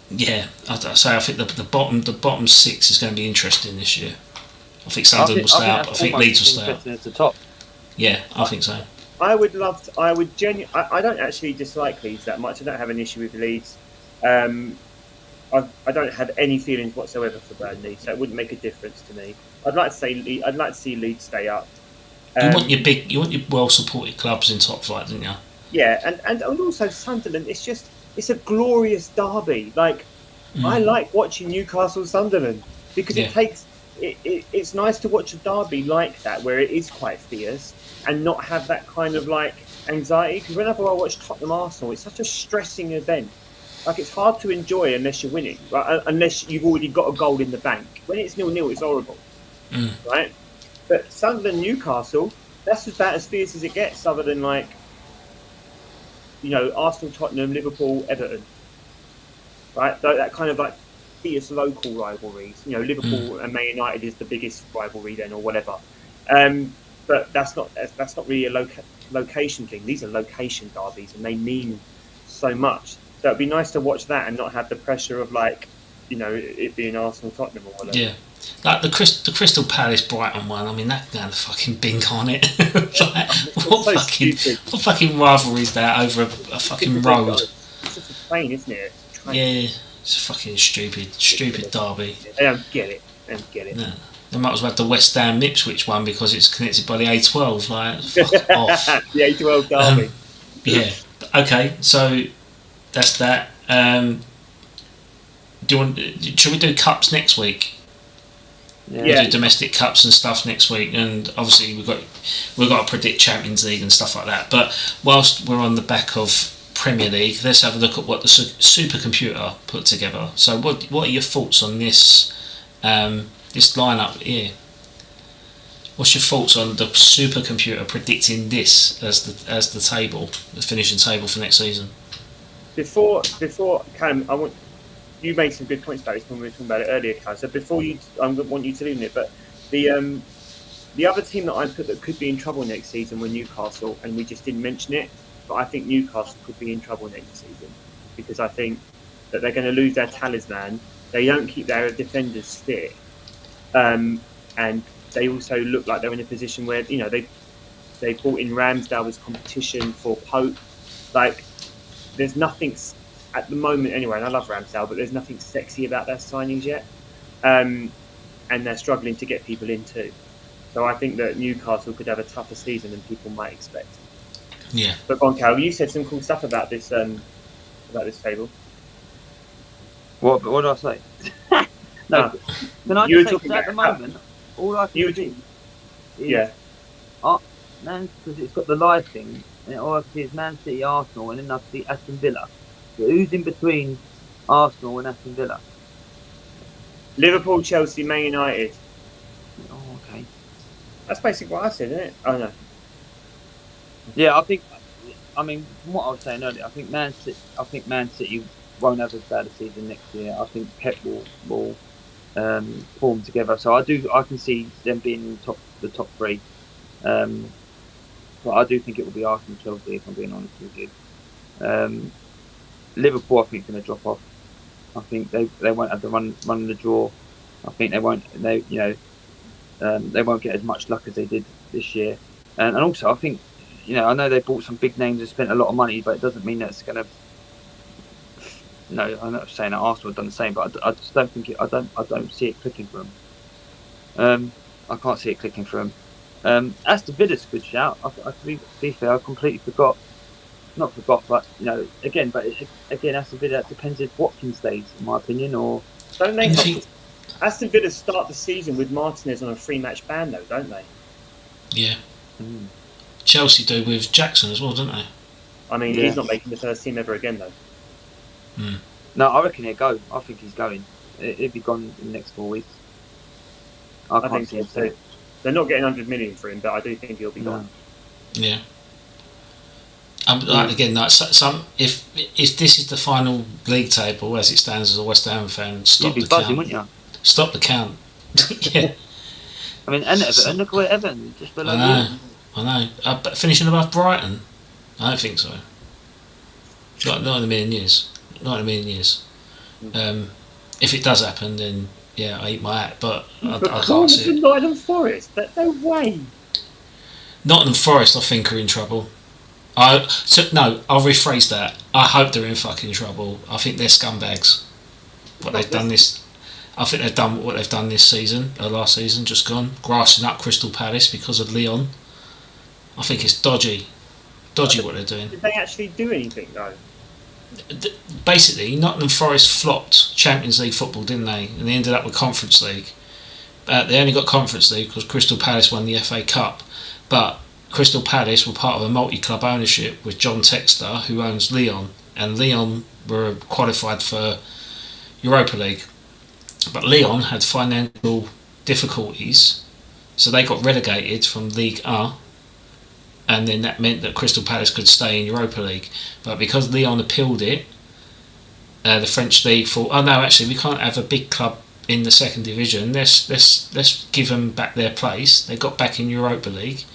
Yeah, I think the bottom six is going to be interesting this year. I think Sunderland will stay up. I think Leeds will stay up. At the top. Yeah, I think so. I don't actually dislike Leeds that much. I don't have an issue with Leeds. I don't have any feelings whatsoever for Burnley, so it wouldn't make a difference to me. I'd like to see Leeds stay up. You want your well-supported clubs in top flight, don't you? Yeah, and also Sunderland. It's a glorious derby. I like watching Newcastle Sunderland because it's nice to watch a derby like that where it is quite fierce and not have that kind of anxiety. Because whenever I watch Tottenham Arsenal, it's such a stressing event. It's hard to enjoy unless you're winning, right? Unless you've already got a goal in the bank. When it's 0-0, it's horrible, right? But Sunderland Newcastle, that's about as fierce as it gets, other than Arsenal, Tottenham, Liverpool, Everton, right? That kind of fierce local rivalries. Liverpool and Man United is the biggest rivalry then, or whatever. But that's not really a location thing. These are location derbies, and they mean so much. So it'd be nice to watch that and not have the pressure of it being Arsenal, Tottenham, or whatever. Yeah. The Crystal Palace Brighton one, I mean, that kind of fucking bink on it. What fucking rivalry is that over a fucking road? It's just a train, isn't it? Yeah, it's a fucking stupid derby. They don't get it. No. They might as well have the West Ham Ipswich one because it's connected by the A12. Fuck off. The A12 derby. Yeah. Okay, so that's that. Should we do cups next week? Yeah. We do domestic cups and stuff next week, and obviously we've got to predict Champions League and stuff like that. But whilst we're on the back of Premier League, let's have a look at what the supercomputer put together. So what are your thoughts on this this lineup here? What's your thoughts on the supercomputer predicting this as the table, the finishing table for next season? Before Callum, you made some good points about this when we were talking about it earlier, Callum. So before I want you to leave it, but the The other team that I put that could be in trouble next season were Newcastle, and we just didn't mention it. But I think Newcastle could be in trouble next season because I think that they're going to lose their talisman. They don't keep their defenders fit, and they also look like they're in a position where they brought in Ramsdale as competition for Pope. Like, there's nothing at the moment anyway, and I love Ramsdale, but there's nothing sexy about their signings yet, and they're struggling to get people in too. So I think that Newcastle could have a tougher season than people might expect. Yeah. But go on, Cal, you said some cool stuff about this table. What did I say? No, can I You were just say, talking at the about- moment, all I can see is Yeah. because it's got the live thing, and all I can see is Man City, Arsenal, and then I see Aston Villa. So who's in between Arsenal and Aston Villa? Liverpool, Chelsea, Man United. Oh, okay. That's basically what I said, isn't it? Oh no. Yeah, I mean, from what I was saying earlier, I think Man City won't have as bad a season next year. I think Pep will form together. So I can see them being in the top three. But I do think it will be Arsenal, Chelsea, if I'm being honest with you. Liverpool, I think, is going to drop off. I think they won't have the run the draw. I think they won't get as much luck as they did this year. And also, I think, I know they bought some big names and spent a lot of money, but it doesn't mean that it's going to. No, I'm not saying that Arsenal have done the same, but I just don't think I don't see it clicking for them. I can't see it clicking for them. Aston Villa's a good shout. To be fair, I completely forgot. Not forgot, but again, Aston Villa, it depends if Watkins stays, in my opinion, or Don't they? Aston Villa start the season with Martinez on a 3-match ban, though, don't they? Yeah. Chelsea do with Jackson as well, don't they? I mean, Yeah. he's not making the first team ever again, though. No, I reckon he'll go. I think he's going. He'll be gone in the next 4 weeks. I think can't see him so. staying. They're not getting 100 million for him, but I do think he'll be gone. Yeah. If this is the final league table as it stands as a West Ham fan, stop You'd be the buzzing, count. wouldn't you? Stop the count. Yeah, I mean, and Everton, look at Everton, just below you. I know. But finishing above Brighton, I don't think so. Not in a million years. If it does happen, then yeah, I eat my hat. But I can't see it. Nottingham Forest, but no way. Nottingham Forest, I think, are in trouble. I'll rephrase that. I hope they're in fucking trouble. I think they're scumbags. I think they've done what they've done this season, last season, just gone, grassing up Crystal Palace because of Leon. I think it's dodgy what they're doing. Did they actually do anything, though? Basically, Nottingham Forest flopped Champions League football, didn't they? And they ended up with Conference League. They only got Conference League because Crystal Palace won the FA Cup. But Crystal Palace were part of a multi-club ownership with John Textor, who owns Lyon, and Lyon were qualified for Europa League. But Lyon had financial difficulties, so they got relegated from League A, and then that meant that Crystal Palace could stay in Europa League. But because Lyon appealed it, the French league thought, oh no, actually we can't have a big club in the second division. Let's give them back their place. They got back in Europa League.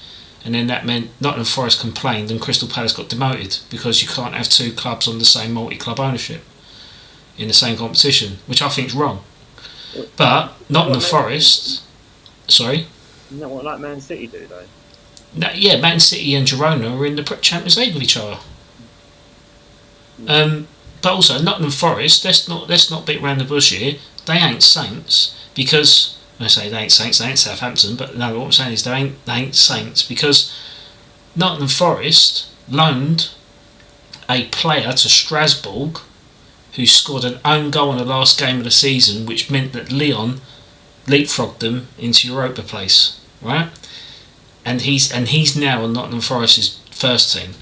And then that meant Nottingham Forest complained and Crystal Palace got demoted because you can't have two clubs on the same multi-club ownership in the same competition, which I think is wrong. But Nottingham Forest... Sorry? Isn't that what Man City do, though? No, yeah, Man City and Girona are in the Champions League with each other. But also, Nottingham Forest, let's not beat around the bush here, they ain't saints because... I say they ain't saints, they ain't Southampton, but no, what I'm saying is they ain't saints because Nottingham Forest loaned a player to Strasbourg who scored an own goal in the last game of the season, which meant that Lyon leapfrogged them into Europa place, right? And he's now on Nottingham Forest's first team.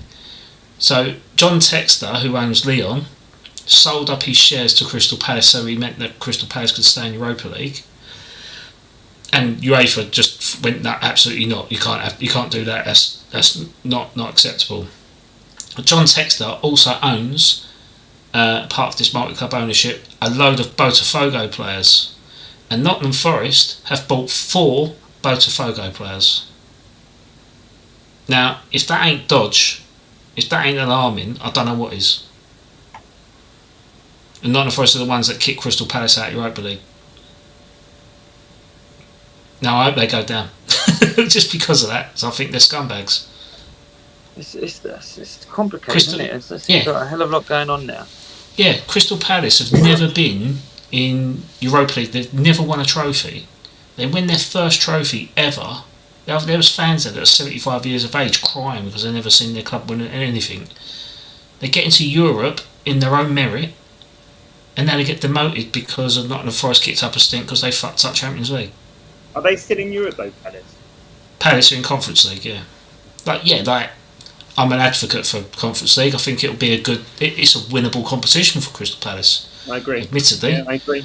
So John Textor, who owns Lyon, sold up his shares to Crystal Palace, so he meant that Crystal Palace could stay in Europa League. And UEFA just went, no, absolutely not. You can't do that. That's not acceptable. John Textor also owns, part of this multi-club ownership, a load of Botafogo players, and Nottingham Forest have bought 4 Botafogo players. Now, if that ain't dodge, if that ain't alarming, I don't know what is. And Nottingham Forest are the ones that kick Crystal Palace out of Europa League. Now, I hope they go down. Just because of that. So I think they're scumbags. It's complicated, Crystal, isn't it? It's got a hell of a lot going on now. Yeah, Crystal Palace have never been in Europa League. They've never won a trophy. They win their first trophy ever. There was fans there that are 75 years of age crying because they've never seen their club win anything. They get into Europe in their own merit, and now they get demoted because of Nottingham Forest kicked up a stink because they fucked up Champions League. Are they still in Europe though, Palace? Palace are in Conference League, yeah. I'm an advocate for Conference League. I think it'll be it's a winnable competition for Crystal Palace. I agree. Admittedly. Yeah, I agree.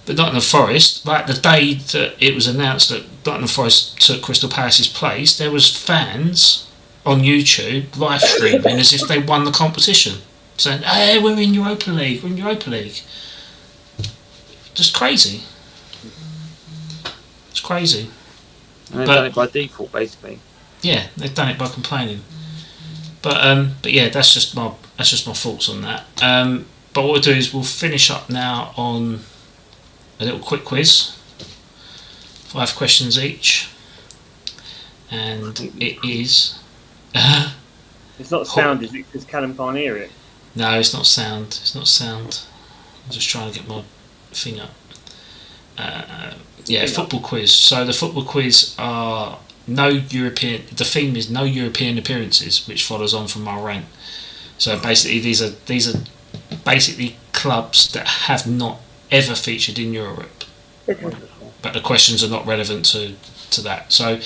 But Nottingham Forest, like the day that it was announced that Nottingham Forest took Crystal Palace's place, there was fans on YouTube live streaming as if they won the competition, saying, "Hey, we're in Europa League. We're in Europa League." Just crazy. It's crazy. And they've done it by default, basically. Yeah, they've done it by complaining. But yeah, that's just my thoughts on that. But what we'll do is we'll finish up now on a little quick quiz, 5 questions each, and it is. It's not sound, is it? Because Callum can't hear it. No, it's not sound. It's not sound. I'm just trying to get my thing up. Football quiz. So the football quiz are no European. The theme is no European appearances, which follows on from my rant. So basically, these are basically clubs that have not ever featured in Europe. Okay. But the questions are not relevant to that. So,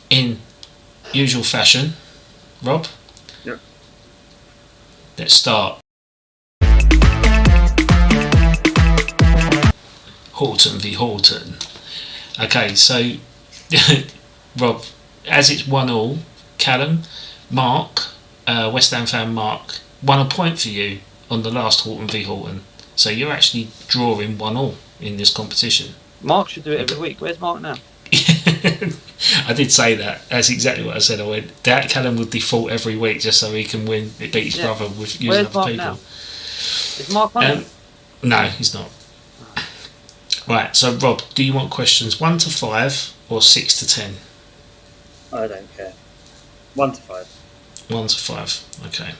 in usual fashion, Rob. Yep. Let's start. Horton v Horton. Okay, so Rob, as it's 1-1, Callum, Mark, West Ham fan Mark, 1 point for you on the last Horton v Horton. So you're actually drawing 1-1 in this competition. Mark should do it every week. Where's Mark now? I did say that. That's exactly what I said. I went, that Callum would default every week just so he can beat his brother with using Where's other Mark people. now? Is Mark on it? No, he's not. Right, so Rob, do you want questions 1 to 5 or 6 to 10? I don't care. 1 to 5. 1 to 5, okay.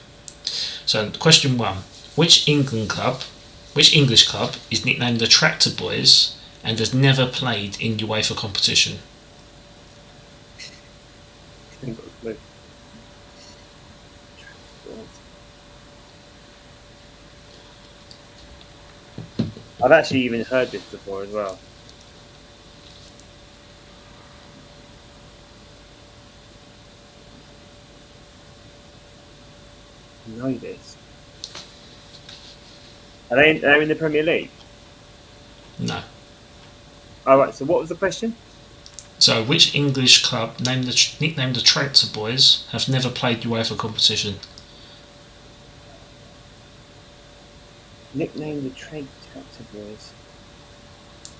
So question 1. Which English club is nicknamed the Tractor Boys and has never played in UEFA competition? I've actually even heard this before as well. I know this. Are they in the Premier League? No. Alright, so what was the question? So which English club nicknamed the Tractor Boys have never played UEFA competition? Nickname the Tractor Boys.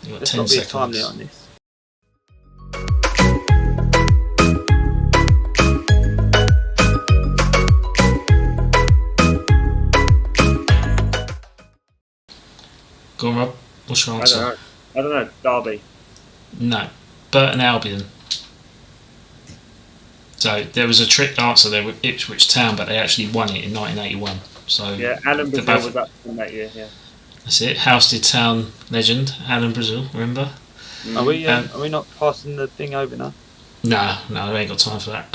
You've got There's 10 got to be a seconds. time limit on this. Go on, Rob. What's your answer? I don't know. Derby. No. Burton Albion. So there was a trick answer there with Ipswich Town, but they actually won it in 1981. So Yeah, Alan Brazil was up from that year. Yeah. That's it. Housted Town legend, Alan Brazil. Remember? Are we not passing the thing over now? No, I ain't got time for that.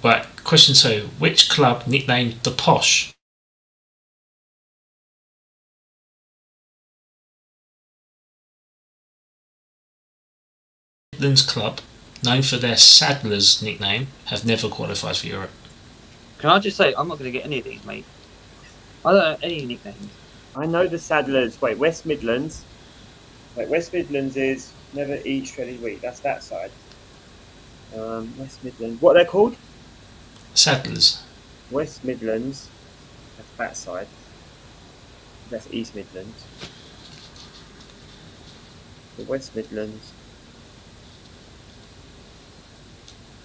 Right. Question 2. Which club nicknamed the Posh? Midlands club, known for their Saddlers nickname, have never qualified for Europe. Can I just say, I'm not going to get any of these, mate. I don't know any nicknames. I know the Saddlers. Wait, West Midlands. Wait, West Midlands is never eat shredded wheat. That's that side. West Midlands. What are they called? Saddlers. West Midlands. That's that side. That's East Midlands. The West Midlands.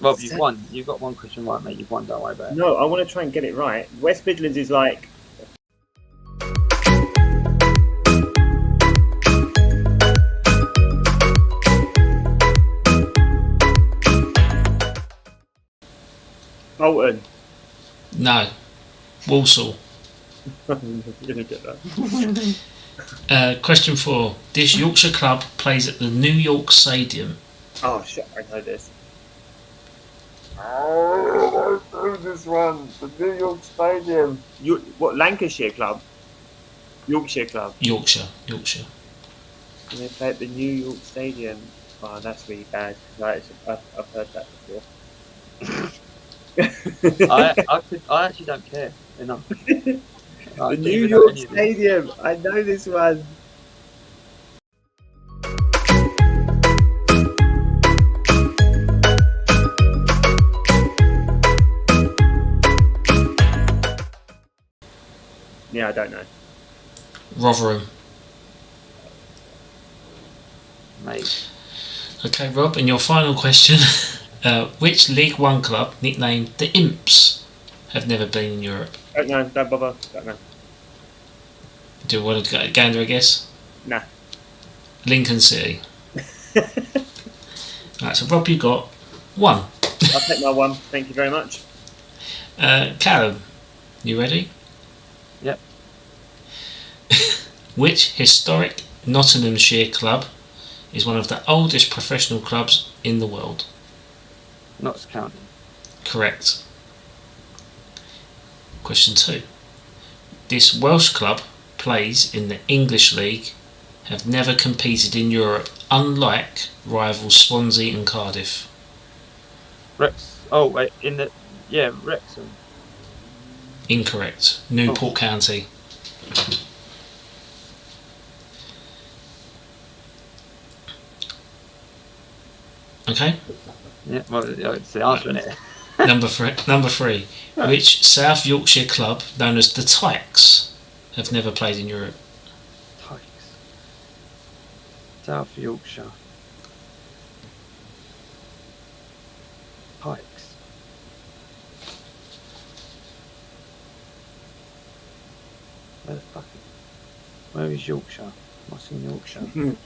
Rob, you've won. You've got one question right, mate. You've won. Don't worry about it. No, I want to try and get it right. West Midlands is like. Bolton. No. Walsall. I'm gonna get that. Question 4. This Yorkshire club plays at the New York Stadium. Oh shit! I know this. Oh, I know this one. The New York Stadium. What Lancashire club? Yorkshire club. Yorkshire. And they play at the New York Stadium. Oh, that's really bad. Like, I've heard that before. I actually don't care enough. The New York Stadium. I know this one. Yeah, I don't know. Rotherham. Mate. Okay, Rob, and your final question. Which League One club, nicknamed the Imps, have never been in Europe? Don't know. Don't bother. Don't know. Do you want to gander a guess? Nah. Lincoln City. Right, so Rob, you got 1. I'll take my 1. Thank you very much. Callum, you ready? Yep. Which historic Nottinghamshire club is one of the oldest professional clubs in the world? Notts County. Correct. Question 2. This Welsh club plays in the English League, have never competed in Europe, unlike rivals Swansea and Cardiff. Wrexham. Incorrect. Newport County. Okay. Yeah, well, it's the answer, isn't it? Number 3. Which South Yorkshire club, known as the Tykes, have never played in Europe? Tykes. South Yorkshire. Tykes. Where is Yorkshire? What's in Yorkshire?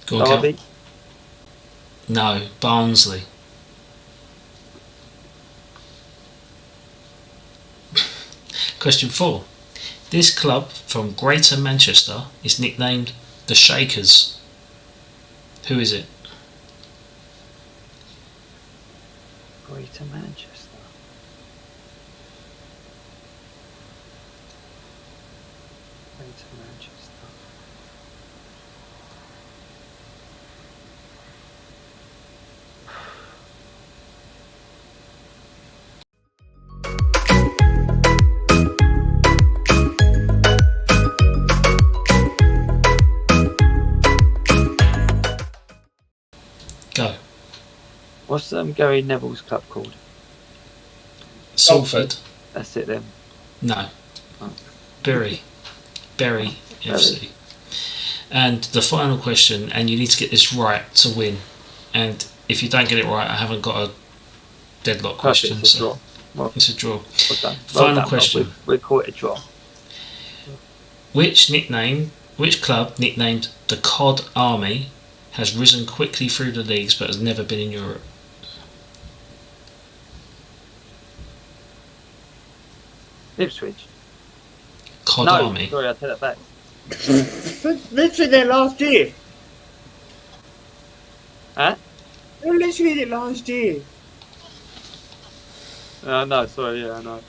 Go on, Derby? Cal. No, Barnsley. Question 4. This club from Greater Manchester is nicknamed the Shakers. Who is it? Greater Manchester. Greater Manchester. Go. What's Gary Neville's club called? Salford. That's it then. No. Oh. Bury FC. And the final question, and you need to get this right to win. And if you don't get it right, I haven't got a deadlock question. Perfect, it's a So draw. Well, it's a draw. well done. Final question. We'll call it a draw. Which club nicknamed the Cod Army has risen quickly through the leagues but has never been in Europe? Ipswich. Cod Army. Sorry, I take that back. Literally there last year. Huh? They were literally in it last year. No, sorry, yeah, I know.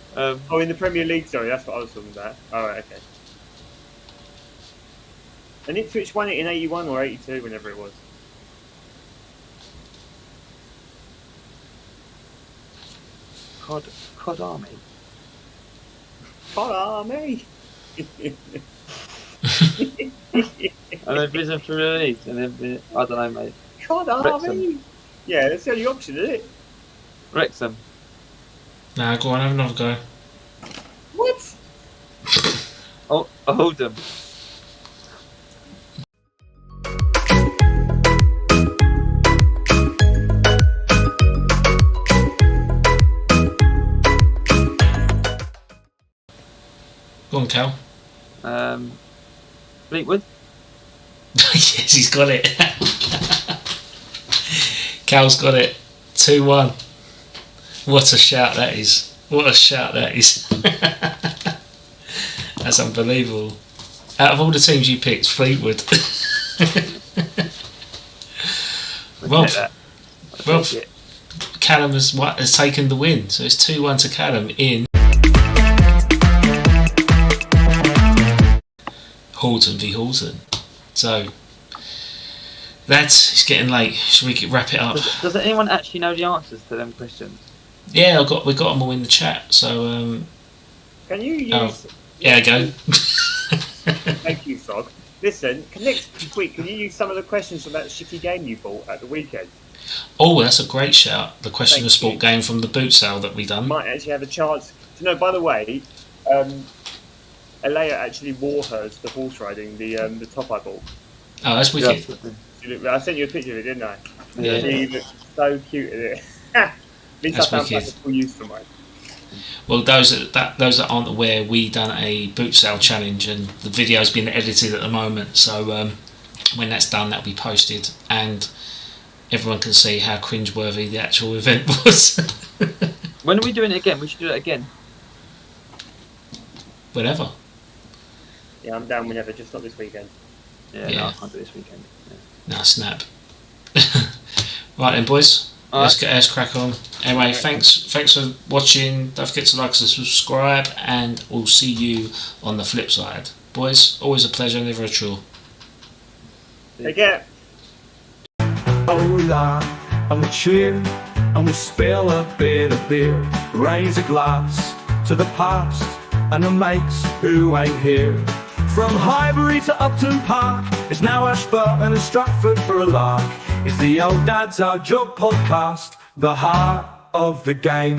Oh, in the Premier League, sorry, that's what I was talking about. Alright, okay. And Ipswich won it in 81 or 82, whenever it was. Cod Army. Cod Army! And they've risen through the leagues, and they've been, I don't know, mate. Cod Army! Wrexham. Yeah, that's the only option, isn't it? Wrexham. Nah, go on, have another go. What? Oh, Oldham. Go on, Cal. Fleetwood. Yes, he's got it. Cal's got it. 2-1. What a shout that is. What a shout that is. That's unbelievable. Out of all the teams you picked, Fleetwood. Well, Callum has taken the win. So it's 2-1 to Callum in Horton v Horton. So it's getting late. Should we wrap it up? Does anyone actually know the answers to them questions? Yeah, we got them all in the chat. So Can you use? yeah, go. Thank you, Frog. Listen, next week, can you use some of the questions from that shitty game you bought at the weekend? Oh, that's a great shout. The question Thank of sport you. game from the boot sale that we done. Might actually have a chance to know. By the way, Alea actually wore hers, the horse riding, the top I bought. Oh, that's wicked. I sent you a picture of it, didn't I? Yeah. She looked so cute in it. At least That's I found wicked. full use for mine. Well, those that aren't aware, we done a boot sale challenge, and the video's been edited at the moment. So when that's done, that'll be posted, and everyone can see how cringeworthy the actual event was. When are we doing it again? We should do it again. Whatever. Yeah, I'm down whenever, just not this weekend. Yeah, Yeah. no, I can't do this weekend. Yeah. Nah, snap. Right then, boys. Let's crack on. Anyway, thanks for watching. Don't forget to like and subscribe, and we'll see you on the flip side. Boys, always a pleasure, never a chore. Take care. Hola, and we cheer, and we spill a bit of beer. Raise a glass to the past, and the mates who ain't here. From Highbury to Upton Park, it's now Ashburton and Stratford for a lark. It's the Old Dad's Our Job podcast, the heart of the game.